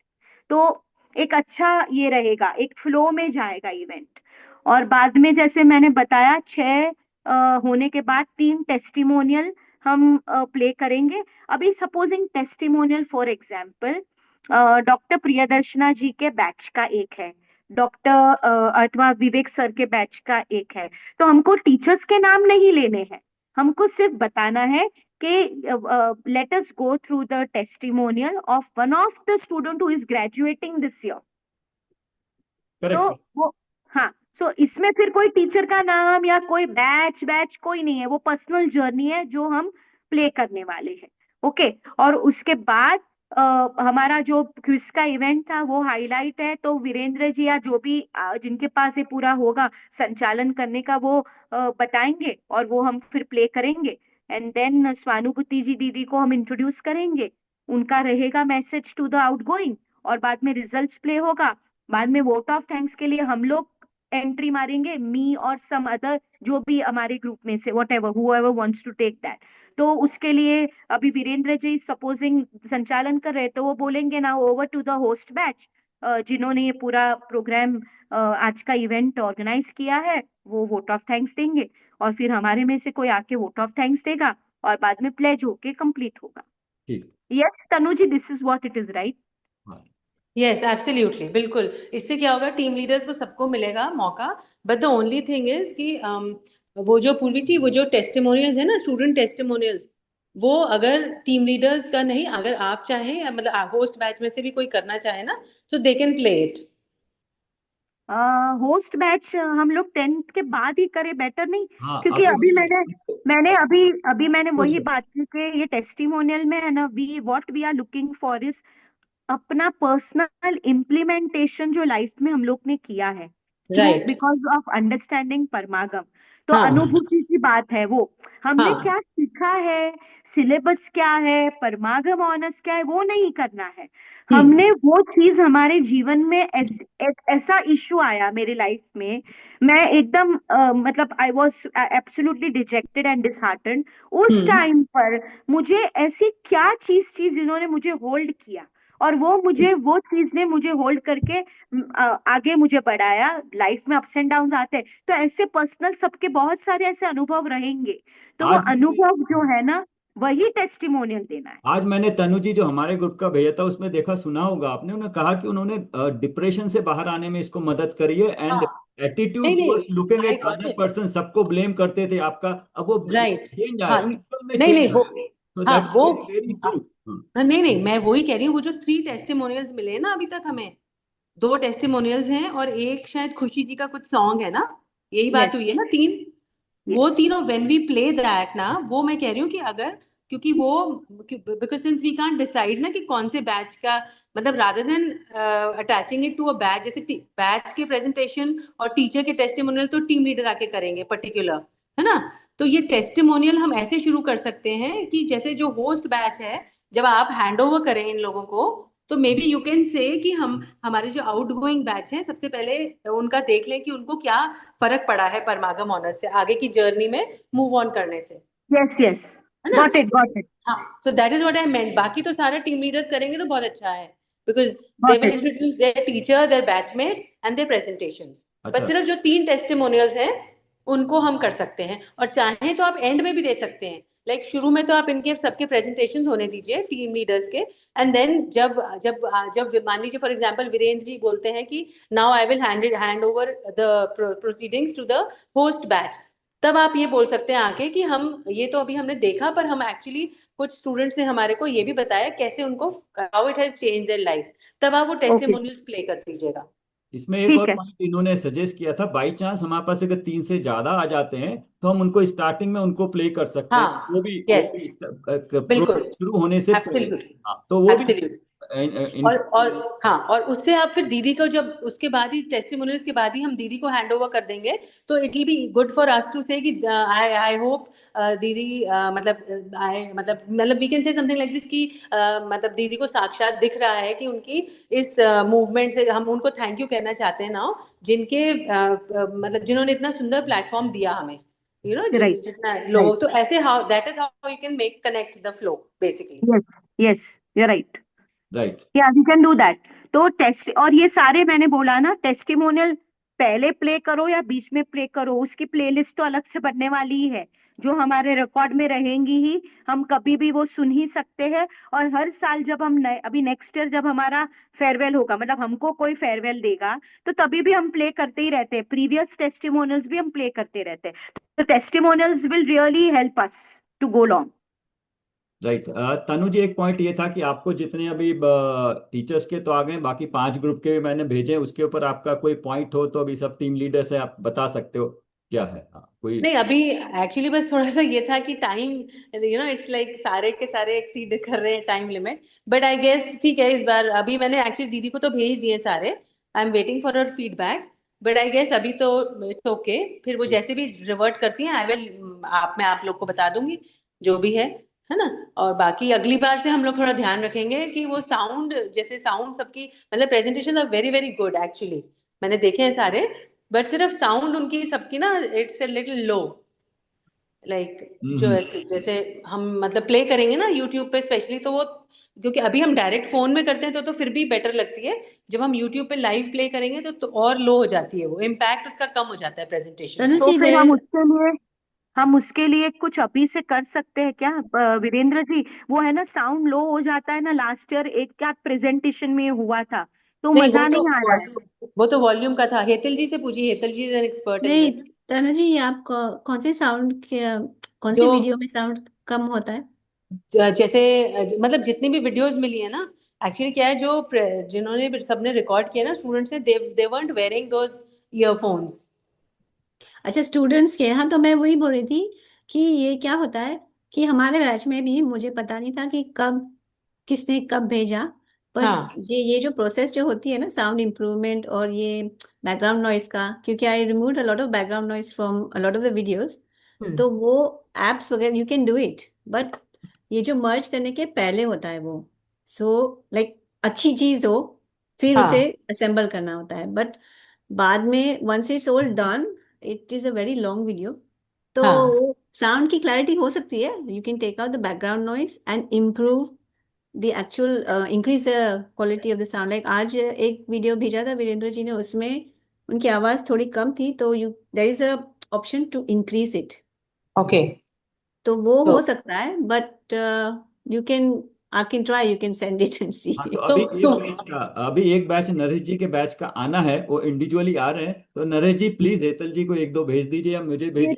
तो एक अच्छा ये रहेगा, एक फ्लो में जाएगा इवेंट। और बाद में जैसे मैंने बताया 6 होने के बाद 3 टेस्टिमोनियल हम प्ले करेंगे। अभी supposing testimonial for example doctor Priyadarshana ji के बैच का एक है, डॉक्टर अथवा विवेक सर के बैच का एक है, तो हमको टीचर्स के नाम नहीं लेने हैं, हमको सिर्फ बताना है कि let us go through the testimonial of one of the student who is graduating this year। तो करेक्ट। वो, हाँ, सो इसमें फिर कोई टीचर का नाम या कोई बैच कोई नहीं है, वो पर्सनल जर्नी है जो हम प्ले करने वाले हैं। ओके, और उसके बाद हमारा जो क्विज का इवेंट था वो हाईलाइट है, तो वीरेंद्र जी या जो भी जिनके पास ये पूरा होगा संचालन करने का वो बताएंगे और वो हम फिर प्ले करेंगे। एंड देन स्वानुभूति जी दीदी को हम इंट्रोड्यूस करेंगे, उनका रहेगा मैसेज टू द आउटगोइंग, और बाद में रिजल्ट्स प्ले होगा। बाद में वोट ऑफ थैंक्स के लिए हम लोग एंट्री मारेंगे, मी और सम अदर जो भी हमारे ग्रुप में से, whatever whoever wants to take that. तो उसके लिए अभी वीरेंद्र जी सपोजिंग संचालन कर रहे, तो वो बोलेंगे ना over to the host batch, जिन्होंने ये पूरा प्रोग्राम आज का इवेंट ऑर्गेनाइज किया है, वो वोट ऑफ थैंक्स देंगे, और फिर हमारे में से कोई आके वोट ऑफ थैंक्स देगा और बाद में प्लेज होके कंप्लीट होगा। ठीक। Yes Tanu ji, this is what it is, right? Yes absolutely, बिल्कुल। इससे क्या होगा, टीम लीडर्स को सबको मिलेगा मौका, but the only thing is कि वो जो पूर्वी जी वो जो टेस्टिमोनियल्स है ना, स्टूडेंट टेस्टिमोनियल्स, वो अगर टीम लीडर्स का नहीं, अगर आप चाहें मतलब होस्ट बैच में से भी कोई करना चाहे ना, तो they can play it. Host batch हम लोग 10th के बाद ही करें, बेटर नहीं? हाँ, क्योंकि अभी मैंने वही Question. बात की कि ये टेस्टिमोनियल में है ना, what we are looking for is अपना पर्सनल इम्प्लीमेंटेशन जो लाइफ में हम लोग ने किया है, right, because of understanding Paramagam. तो हाँ अनुभूति की बात है, वो हमने हाँ, क्या सीखा है, सिलेबस क्या है, परमागम ऑनर्स क्या है, वो नहीं करना है। हमने वो चीज हमारे जीवन में ऐसा इशू आया मेरे लाइफ में, मैं एकदम मतलब I was absolutely dejected and disheartened. उस टाइम पर मुझे ऐसी क्या चीज थी जिन्होंने मुझे होल्ड किया, और वो चीज ने मुझे होल्ड करके आगे मुझे बढ़ाया। लाइफ में अप्स एंड डाउन आते हैं, तो ऐसे पर्सनल सबके बहुत सारे ऐसे अनुभव रहेंगे, तो वो आज अनुभव जो है ना वही टेस्टिमोनियल देना है। आज मैंने तनु जी जो हमारे ग्रुप का भैया था उसमें देखा, सुना होगा आपने, उन्होंने कहा कि उन्होंने डिप्रेशन से बाहर आने में इसको मदद करी है, एंड हाँ, एटीट्यूड नहीं towards looking I at got other it, person, सबको ब्लेम करते थे आपका, अब वो राइट, चेंज आया, हाँ, people में नहीं चेंज वो, आया, तो हाँ दैट वो, इज वेरी ट्रू। नहीं मैं वही कह रही हूँ, वो जो 3 टेस्टिमोनियल्स मिले हैं ना अभी तक हमें, 2 टेस्टिमोनियल्स हैं और एक शायद खुशी जी का कुछ सॉन्ग है ना, यही बात यस हुई है ना, 3, वो तीनों व्हेन वी प्ले दैट ना, वो मैं कह रही हूँ कि अगर, क्योंकि वो, because since we can't decide ना कि कौन से बैच का, मतलब rather than attaching it to a batch, जैसे बैच के प्रेजेंटेशन और टीचर के टेस्टिमोनियल तो टीम लीडर आके करेंगे पर्टिकुलर, है ना, तो ये टेस्टिमोनियल हम ऐसे शुरू कर सकते हैं कि जैसे जो होस्ट बैच है, जब आप हैंड ओवर करें इन लोगों को, तो may be you can say कि हम हमारे जो आउट गोइंग बैच है सबसे पहले उनका देख लें कि उनको क्या फर्क पड़ा है परमागम ऑनर्स से आगे की जर्नी में मूव ऑन करने से, यस है ना। गॉट इट हाँ, so that is what I meant. बाकी तो सारा टीम लीडर्स करेंगे तो बहुत अच्छा है, because they got will it. Introduce their teacher, their batchmates and their presentations. पर अच्छा, सिर्फ जो 3 टेस्टिमोनियल्स हैं उनको हम कर सकते हैं, और चाहें तो आप एंड में भी दे सकते हैं। लाइक शुरू में तो आप इनके सबके प्रेजेंटेशंस होने दीजिए टीम लीडर्स के, एंड देन जब जब जब मान लीजिए फॉर एग्जांपल वीरेंद्र जी बोलते हैं कि now I will hand over the proceedings to the host batch, तब आप ये बोल सकते हैं आके कि हम ये तो अभी हमने देखा, पर हम एक्चुअली कुछ स्टूडेंट्स ने हमारे को ये भी बताया कैसे उनको how it has change their life, तब आप वो ओके, टेस्टिमोनियल्स प्ले कर दीजिएगा। इसमें एक ठीक और है। पॉइंट इन्होंने सजेस्ट किया था, बाई चांस हमारे पास अगर 3 से ज्यादा आ जाते हैं तो हम उनको स्टार्टिंग में उनको प्ले कर सकते हैं, हाँ, वो भी यस, प्रोजेक्ट बिल्कुल, शुरू होने से पहले। एब्सोल्युटली, हाँ, तो वो भी एब्सोल्युटली। इन और हाँ, और उससे आप फिर दीदी को जब उसके बाद ही टेस्टिमोनियल्स के बाद ही हम दीदी को हैंड ओवर कर देंगे, तो it will be good for us to say कि आई होप दीदी मतलब we can say something like this कि मतलब दीदी को साक्षात दिख रहा है कि उनकी इस मूवमेंट से हम उनको थैंक यू कहना चाहते हैं नाउ, जिनके मतलब जिन्होंने इतना सुंदर प्लेटफॉर्म दिया हमें, यू नो, राइट, जितना राइट, लोग, तो ऐसे how that is how you can make connect the flow basically. Yes, yes, you right, right. या वी कैन डू दैट। तो टेस्ट, और ये सारे मैंने बोला ना, टेस्टिमोनियल पहले प्ले करो या बीच में प्ले करो, उसकी प्लेलिस्ट तो अलग से बनने वाली ही है, जो हमारे रिकॉर्ड में रहेंगी ही, हम कभी भी वो सुन ही सकते हैं। और हर साल जब हम अभी नेक्स्ट ईयर जब हमारा फेयरवेल होगा, मतलब हमको कोई फेयरवेल देगा, तो तभी भी हम प्ले करते ही रहते हैं, प्रीवियस टेस्टिमोनियल्स भी हम प्ले करते रहते हैं। तो testimonials will really help us to go long. Right. Tanu ji, एक पॉइंट ये था कि आपको जितने अभी टीचर्स के तो आ गए, बाकी 5 ग्रुप के भी मैंने भेजे, उसके ऊपर आपका कोई पॉइंट हो तो अभी सब टीम लीडर से आप बता सकते हो क्या है। हाँ, कोई नहीं, अभी एक्चुअली बस थोड़ा सा ये था कि time, you know, it's like सारे के सारे एक्सीड कर रहे हैं time limit, but I guess ठीक है, इस बार अभी मैंने एक्चुअली दीदी को तो भेज दिए सारे, I am waiting for her feedback, but I guess अभी तो इट्स ओके, फिर वो जैसे भी रिवर्ट करती हैं आई विल मैं आप लोग को बता दूंगी जो भी है ना। और बाकी अगली बार से हम लोग थोड़ा ध्यान रखेंगे कि वो साउंड, जैसे साउंड सबकी मतलब presentation are very very good actually, मैंने देखे हैं सारे, बट सिर्फ साउंड उनकी सबकी ना it's a little low, like जो हम्म। ऐसे जैसे हम मतलब प्ले करेंगे ना यूट्यूब पे स्पेशली, तो वो क्योंकि अभी हम डायरेक्ट फोन में करते हैं तो फिर भी बेटर लगती है, जब हम यूट्यूब पे लाइव प्ले करेंगे तो और लो हो जाती है, वो इम्पैक्ट उसका कम हो जाता है प्रेजेंटेशन तनु का। तो जी फिर देर हम उसके लिए कुछ अभी से कर सकते हैं क्या, वीरेंद्र जी? वो है ना, साउंड लो हो जाता है ना, लास्ट ईयर एक आध प्रेजेंटेशन में हुआ था, तो नहीं, मजा नहीं आ रहा है। वो तो वॉल्यूम का था, हेतल जी से पूछिए, Hetal ji is an expert in नहीं, दिस। तनु जी आप कौन से साउंड के, कौन जो सी वीडियो में साउंड कम होता है? जैसे मतलब जितनी भी वीडियोस मिली है ना, एक्चुअली क्या है, जो जिन्होंने सबने रिकॉर्ड किया ना स्टूडेंट्स ने, दे weren't wearing those earphones। अच्छा, स्टूडेंट्स के, हाँ, तो मैं वही बोल रही थी कि ये क्या होता है कि हमारे बैच में भी मुझे पता नहीं था कि कब किसने कब भेजा, पर हाँ, ये जो प्रोसेस जो होती है ना साउंड इम्प्रूवमेंट और ये बैकग्राउंड नॉइस का, क्योंकि I remove a lot of background noise from a lot of the videos, तो वो एप्स वगैरह you can do it, but ये जो मर्ज करने के पहले होता है वो, सो लाइक अच्छी चीज हो फिर उसे हाँ, असेंबल करना होता है, बट बाद में once it's all done it is a very long video, तो हाँ, साउंड की क्लैरिटी हो सकती है, you can take out the background noise and improve the actual increase the quality of the sound. Like आज एक वीडियो भेजा था वीरेंद्र जी ने, उसमें उनकी आवाज थोड़ी कम थी, तो you there is a option to increase it, okay, तो वो सो हो सकता है, but you can I can try, you can send it and see. हाँ, तो तो अभी एक बैच नरेश जी के बैच का आना है, वो इंडिविजुअली आ रहे हैं, तो नरेश जी प्लीज हेतल जी को 1-2 भेज दीजिए या मुझे Wait, भेजिए।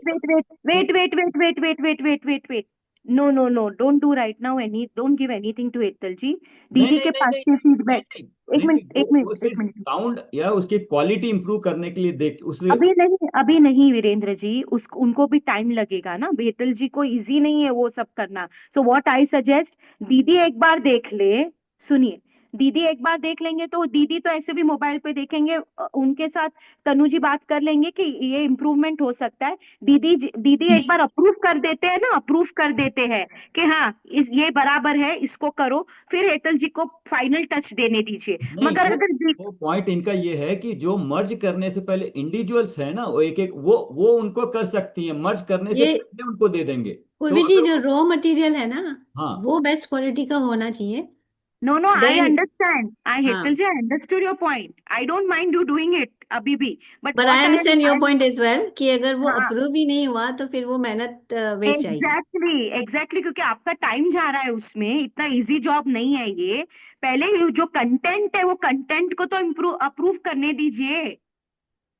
wait. No. Don't do right now don't give anything to Etal जी। नहीं दीदी नहीं के नहीं पास नहीं से नहीं फीडबैक। नहीं एक नहीं नहीं, मिनट, एक मिनट, वो एक सिर्फ मिनट। साउंड या उसकी क्वालिटी इंप्रूव करने के लिए देख उस। अभी नहीं वीरेंद्र जी, उनको भी टाइम लगेगा ना, बेतल जी को इजी नहीं है वो सब करना। सो व्हाट आई सजेस्ट, दीदी एक बार देख ले, सुनिए, दीदी एक बार देख लेंगे तो दीदी तो ऐसे भी मोबाइल पे देखेंगे, उनके साथ तनु जी बात कर लेंगे कि ये इम्प्रूवमेंट हो सकता है। दीदी एक बार अप्रूव कर देते हैं ना, अप्रूव कर देते हैं कि हाँ ये बराबर है, इसको करो, फिर हेतल जी को फाइनल टच देने दीजिए। नहीं, मगर वो अगर वो पॉइंट इनका ये है कि जो मर्ज करने से पहले इंडिविजुअल्स है ना, वो एक एक वो उनको कर सकती हैं, मर्ज करने से ये पहले उनको दे देंगे। तो पूर्वी जी, अगर जो रॉ मटेरियल है ना हाँ वो बेस्ट क्वालिटी का होना चाहिए, No, no, I Then understand. हाँ, Hetal ji, I understood your point. I don't mind you doing it अभी भी. But but what I understand your point as well कि अगर वो हाँ, अप्रूव ही नहीं हुआ तो फिर वो मेहनत वेस्ट जाएगी। एग्जैक्टली क्योंकि आपका टाइम जा रहा है उसमें, इतना इजी जॉब नहीं है ये। पहले ये जो कंटेंट है वो कंटेंट को तो इम्प्रूव अप्रूव करने दीजिए।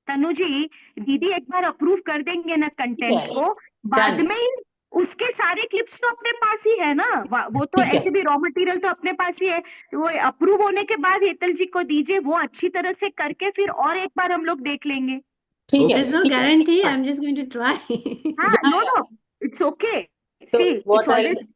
तनु जी, दीदी एक बार अप्रूव कर देंगे ना ठीक कंटेंट है, को, बाद डन, में ही उसके सारे क्लिप्स तो अपने पास ही है ना, वो तो ठीक है, ऐसे भी रॉ मटेरियल तो अपने पास ही है। वो अप्रूव होने के बाद हेतल जी को दीजिए, वो अच्छी तरह से करके फिर और एक बार हम लोग देख लेंगे। ठीक है, There's no ठीक है, guarantee. हाँ, I'm just going to try. हाँ, या नो या नो, इट्स ओके, तो see it's what I always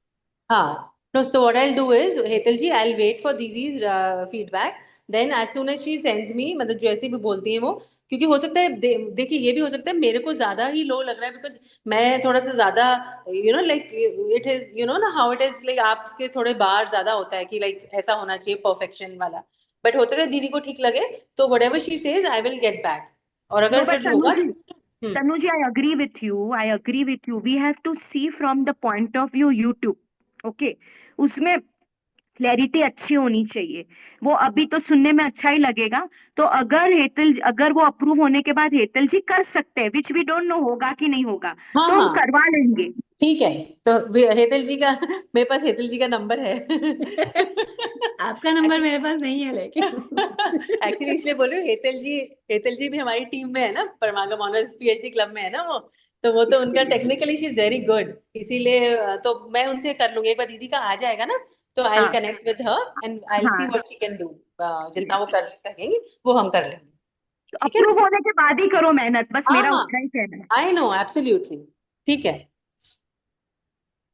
हाँ, no, so what I'll do is, Hetal ji, I'll wait for Didi's feedback. Then as soon as she sends me, मतलब जैसे भी बोलती है वो, क्योंकि हो सकता है देखिए ये भी हो सकता है मेरे को ज्यादा ही लो लग रहा है, बिकॉज मैं थोड़ा सा ज्यादा लाइक इट इज ना हाउ इट इज लाइक आपके थोड़े बार ज्यादा होता है कि लाइक ऐसा होना चाहिए परफेक्शन वाला, बट हो सकता है दीदी को ठीक लगे, तो whatever she says I will get back, और नो अगर बट फिर होगा Tanuji, I agree with you. I agree with you. We have to see from the point of view YouTube. Okay. उसमें क्लैरिटी अच्छी होनी चाहिए। वो अभी तो सुनने में अच्छा ही लगेगा। तो अगर वो अप्रूव होने के बाद हेतल जी कर सकते हैं, विच वी डोंट नो होगा कि नहीं होगा, हाँ तो हम हाँ करवा लेंगे। ठीक है, तो हेतल जी का मेरे पास हेतल जी का नंबर है आपका नंबर मेरे पास नहीं है लेकिन एक्चुअली इसलिए बोल रही हूँ, हेतल जी भी हमारी टीम में है ना, परमागम ऑनर्स पीएचडी क्लब में है ना वो, तो वो तो उनका technically she is very good, इसीलिए तो मैं उनसे कर लूंगी, एक बार दीदी का आ जाएगा ना तो आई विल हाँ connect with her and I will see हाँ, व्हाट शी कैन डू, जितना वो कर सकेंगी वो हम कर लेंगे, ठीक है। अप्रूव होने के बाद ही करो मेहनत, बस हाँ मेरा हाँ, उतना ही कहना है। आई नो एब्सोल्युटली, ठीक है,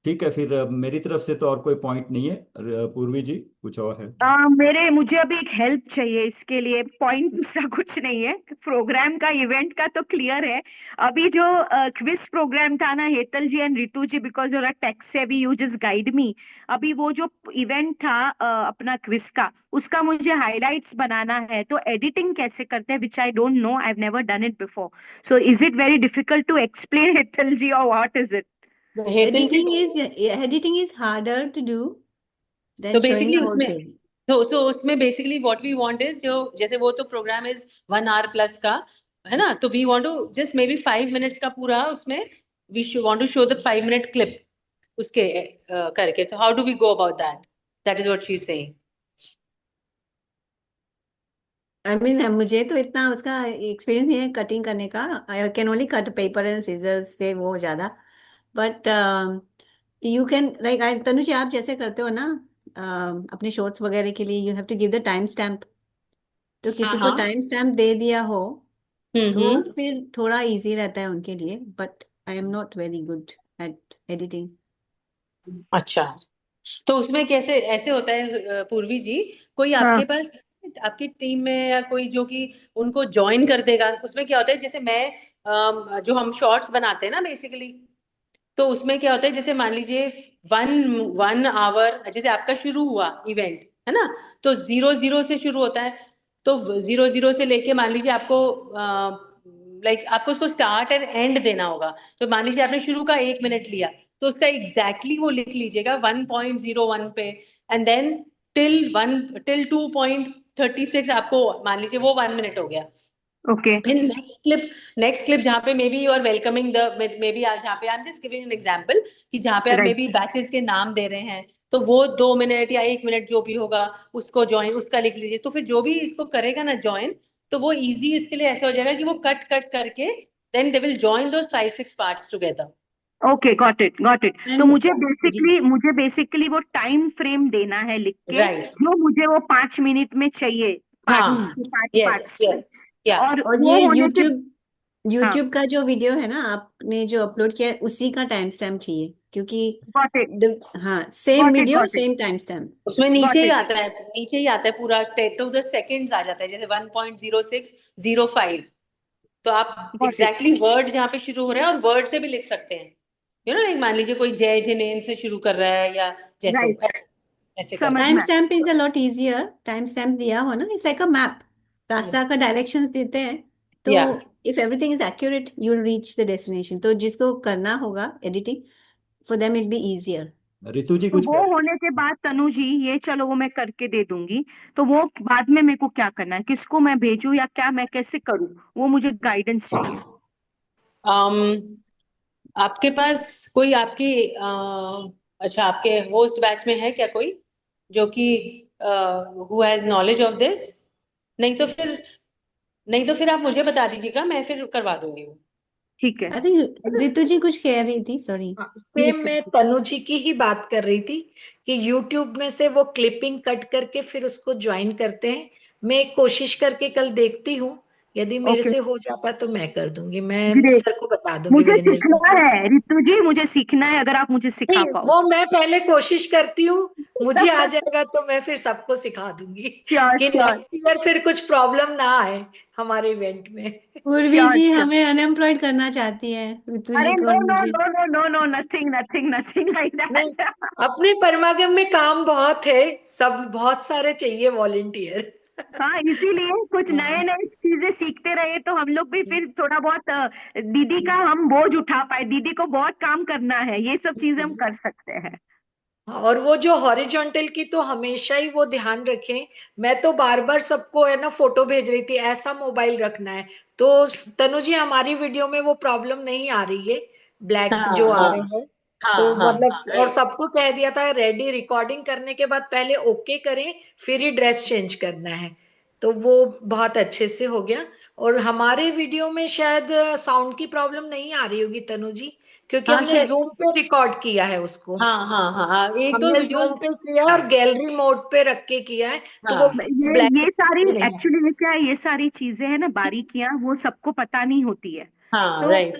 ठीक है, फिर मेरी तरफ से तो और कोई पॉइंट नहीं है। पूर्वी जी कुछ और है? मुझे अभी एक हेल्प चाहिए इसके लिए, पॉइंट दूसरा कुछ नहीं है, प्रोग्राम का इवेंट का तो क्लियर है। अभी जो क्विज प्रोग्राम था ना Hetal ji and Ritu ji, because you're tech savvy you just guide me. अभी वो जो इवेंट था अपना क्विज का, उसका मुझे हाइलाइट्स बनाना है, तो एडिटिंग कैसे करते हैं, which I don't know, I have never done it before. So is it very difficult to explain Hetal ji, और what is it? Hetal ji editing is harder to do तो than showing basically the whole उसमें thing. तो उसमें basically what we want is, जो जैसे वो तो programme is 1 hour plus का है ना, तो we want to just maybe 5 minutes का पूरा उसमें we want to show the 5 minute clip उसके करके, तो how do we go about that, that is what she is saying. I mean, मुझे तो इतना उसका एक्सपीरियंस नहीं है कटिंग करने का। I can only cut paper and scissors से वो ज्यादा, but you can like Tanuj आप जैसे करते हो ना अपने शॉर्ट्स वगैरह के लिए, you have to give the time stamp. तो हाँ किसी को हाँ, टाइम स्टैम्प दे दिया हो तो हम्म, फिर थोड़ा इजी रहता है उनके लिए, but I am not very good at editing. अच्छा, तो उसमें कैसे ऐसे होता है पूर्वी जी, कोई हाँ, आपके पास आपकी टीम में या कोई जो कि उनको ज्वाइन कर देगा, उसमें क्या होता है जैसे मैं जो हम शॉर्ट्स बनाते हैं ना बेसिकली, तो उसमें क्या होता है जैसे मान लीजिए वन 1 hour जैसे आपका शुरू हुआ इवेंट है ना, तो 0 0 से शुरू होता है, तो 0 0 से लेके मान लीजिए आपको लाइक आपको उसको स्टार्ट एंड एंड देना होगा, तो मान लीजिए आपने शुरू का 1 minute लिया, तो उसका एग्जैक्टली वो लिख लीजिएगा 1.01 पे, एंड देन टिल 2.36 आपको मान लीजिए वो 1 minute हो गया। ओके, फिर नेक्स्ट क्लिप जहाँ पे maybe you are welcoming the maybe जहाँ पे I am just giving an example कि जहाँ पे आप मे राइट, बी बैचेस के नाम दे रहे हैं, तो वो 2 minute या 1 minute जो भी होगा उसको ज्वाइन उसका लिख लीजिए, तो फिर जो भी इसको करेगा ना ज्वाइन, तो वो इजी इसके लिए ऐसे हो जाएगा कि वो कट कट करके then they will join those 5 6 parts together. Okay, got it, got it. तो एंड मुझे बेसिकली वो टाइम फ्रेम देना है लिख के, राइट, जो मुझे वो 5 मिनट में चाहिए, पार्ट्स हाँ, पांच यस पार्ट्स में। यस, या और और वो ये होने के यूट्यूब हाँ, यूट्यूब का जो वीडियो है ना आपने जो अपलोड किया है, उसी का टाइम स्टैम्प चाहिए क्योंकि गॉट इट, हाँ same got it, video got it, same time stamp. उसमें नीचे गॉट ही इट। आता है, नीचे ही आता है पूरा टू द सेकेंड्स आ जाता है, जैसे 1.0605, तो आप गॉट इट, एग्जैक्टली वर्ड जहाँ पे शुरू हो रहा है और वर्ड से भी लिख सकते हैं, लाइक मान लीजिए कोई जय जिनेन से शुरू कर रहा है या जैसे राइट, ऐसे ऐसे कर समझ टाइम में आया। Stamp is a lot easier. Time stamp दिया हो ना, इट्स लाइक अ मैप, रास्ता का डायरेक्शंस देते हैं। तो या if everything is accurate you will reach the destination. तो जिसको करना होगा editing, for them it be easier. Ritu ji तो कुछ वो कह रहे होने के बाद तनु जी, ये चलो वो मैं करके दे दूंगी, तो वो बाद में मेरे को क्या करना है, किसको मैं भेजूं या क्या मैं कैसे करूं, वो मुझे गाइडेंस चाहिए। um, आपके पास कोई आपकी अच्छा आपके होस्ट बैच में है क्या कोई जो कि who has knowledge of this? नहीं तो फिर नहीं तो फिर आप मुझे बता दीजिएगा, मैं फिर करवा दूंगी वो। ठीक है। आई थिंक रितु जी कुछ कह रही थी, सॉरी। सेम मैं तनु जी की ही बात कर रही थी कि YouTube में से वो क्लिपिंग कट करके फिर उसको ज्वाइन करते हैं। मैं एक कोशिश करके कल देखती हूँ, यदि मेरे ओके, से हो जाता तो मैं कर दूंगी, मैं ग्रेट। सर को बता दूंगी, मुझे वीरेंद्र सर सीखना को। है रितु जी, मुझे सीखना है, अगर आप मुझे सिखा नहीं, पाओ। वो मैं पहले कोशिश करती हूँ, मुझे आ जाएगा तो मैं फिर सबको सिखा दूंगी श्योर कि श्योर नेक्स्ट ईयर फिर कुछ प्रॉब्लम ना आए हमारे इवेंट में। पूर्वी श्योर जी श्योर। हमें अनएम्प्लॉयड करना चाहती है, रितु अरे जी को नो और नो मुझे। No no no no, nothing nothing nothing like नहीं, दैट। अपने परमागम में काम बहुत है, सब बहुत सारे चाहिए वॉलेंटियर। हाँ, इसीलिए कुछ नए हाँ, नए चीजें सीखते रहे तो हम लोग भी फिर थोड़ा बहुत दीदी का हम बोझ उठा पाए, दीदी को बहुत काम करना है, ये सब चीजें हम कर सकते हैं। और वो जो हॉरिजॉन्टल की तो हमेशा ही वो ध्यान रखें। मैं तो बार बार सबको है ना फोटो भेज रही थी, ऐसा मोबाइल रखना है। तो तनु जी हमारी वीडियो में वो प्रॉब्लम नहीं आ रही है, ब्लैक हाँ जो आ हाँ रहे हैं। हाँ तो हाँ मतलब और राइट। सबको कह दिया था रेडी, रिकॉर्डिंग करने के बाद पहले ओके करें, फिर ही ड्रेस चेंज करना है। तो वो बहुत अच्छे से हो गया। और हमारे वीडियो में शायद साउंड की प्रॉब्लम नहीं आ रही होगी तनु जी, क्योंकि हाँ हमने जूम पे रिकॉर्ड किया है उसको। हाँ हाँ हाँ हाँ, एक दो हमने वीडियोस। जूम पे किया है हाँ और गैलरी मोड पे रख के किया है, तो वो हाँ ब्लैक ये सारी में नहीं है। एक्चुअली क्या है, ये सारी चीजें है ना, बारीकियां वो सबको पता नहीं होती है। हाँ तो राइट।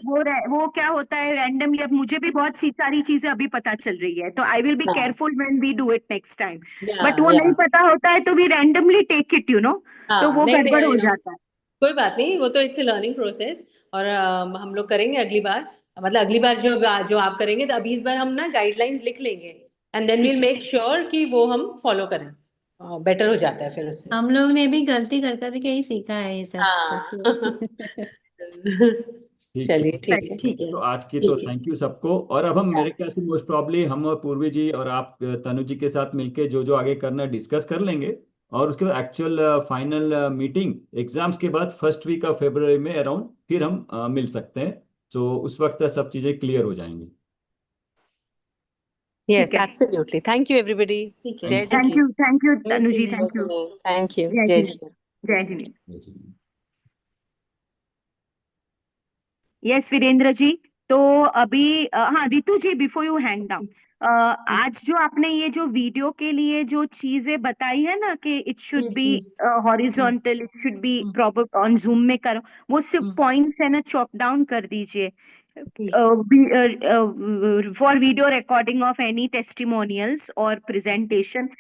वो क्या होता है रैंडमली, अब मुझे भी बहुत सी सारी चीजें अभी पता चल रही है, तो आई विल बी हाँ careful when we do it next time. या बट वो नहीं या पता होता है तो वी रैंडमली टेक इट, तो हाँ वो नहीं नहीं गड़बड़ आई हो नो, जाता है। कोई बात नहीं, वो तो इट्स लर्निंग प्रोसेस। और हम लोग करेंगे अगली बार, मतलब अगली बार जो जो आप करेंगे, तो अभी इस बार हम ना गाइडलाइंस लिख लेंगे एंड देन ठीक वील है। मेक श्योर कि वो हम फॉलो करें। बेटर हो जाता है फिर उससे। हम लोग ने भी गलती कर करके ही सीखा है ये सब तो। हाँ ठीक चलिए है। ठीक है। ठीक है। तो आज की तो ठीक है। थैंक यू सबको। और अब हम मेरे ख्याल से मोस्ट प्रॉब्ली हम और पूर्वी जी और आप तनु जी के साथ मिलके जो जो आगे करना है डिस्कस कर लेंगे। और उसके बाद एक्चुअल फाइनल मीटिंग एग्जाम्स के बाद फर्स्ट वीक ऑफ फरवरी में अराउंड फिर हम मिल सकते हैं। तो उस वक्त सब चीजें क्लियर हो जाएंगी। यस ठीक है। Absolutely, thank you everybody. ठीक है। Jai thank thank you Jai Tanu ji, Jinendra. Thank you. Jai, thank you, Jai Jai ji, Jai. Jai ji. You. Yes Virendra ji. तो अभी हाँ Ritu ji, before you hang down, आज जो आपने ये जो वीडियो के लिए जो चीजें बताई है ना कि it should be horizontal, it should be proper on zoom में करो, वो सिर्फ पॉइंट्स है ना, चॉप डाउन कर दीजिए for video recording of any testimonials और प्रेजेंटेशन।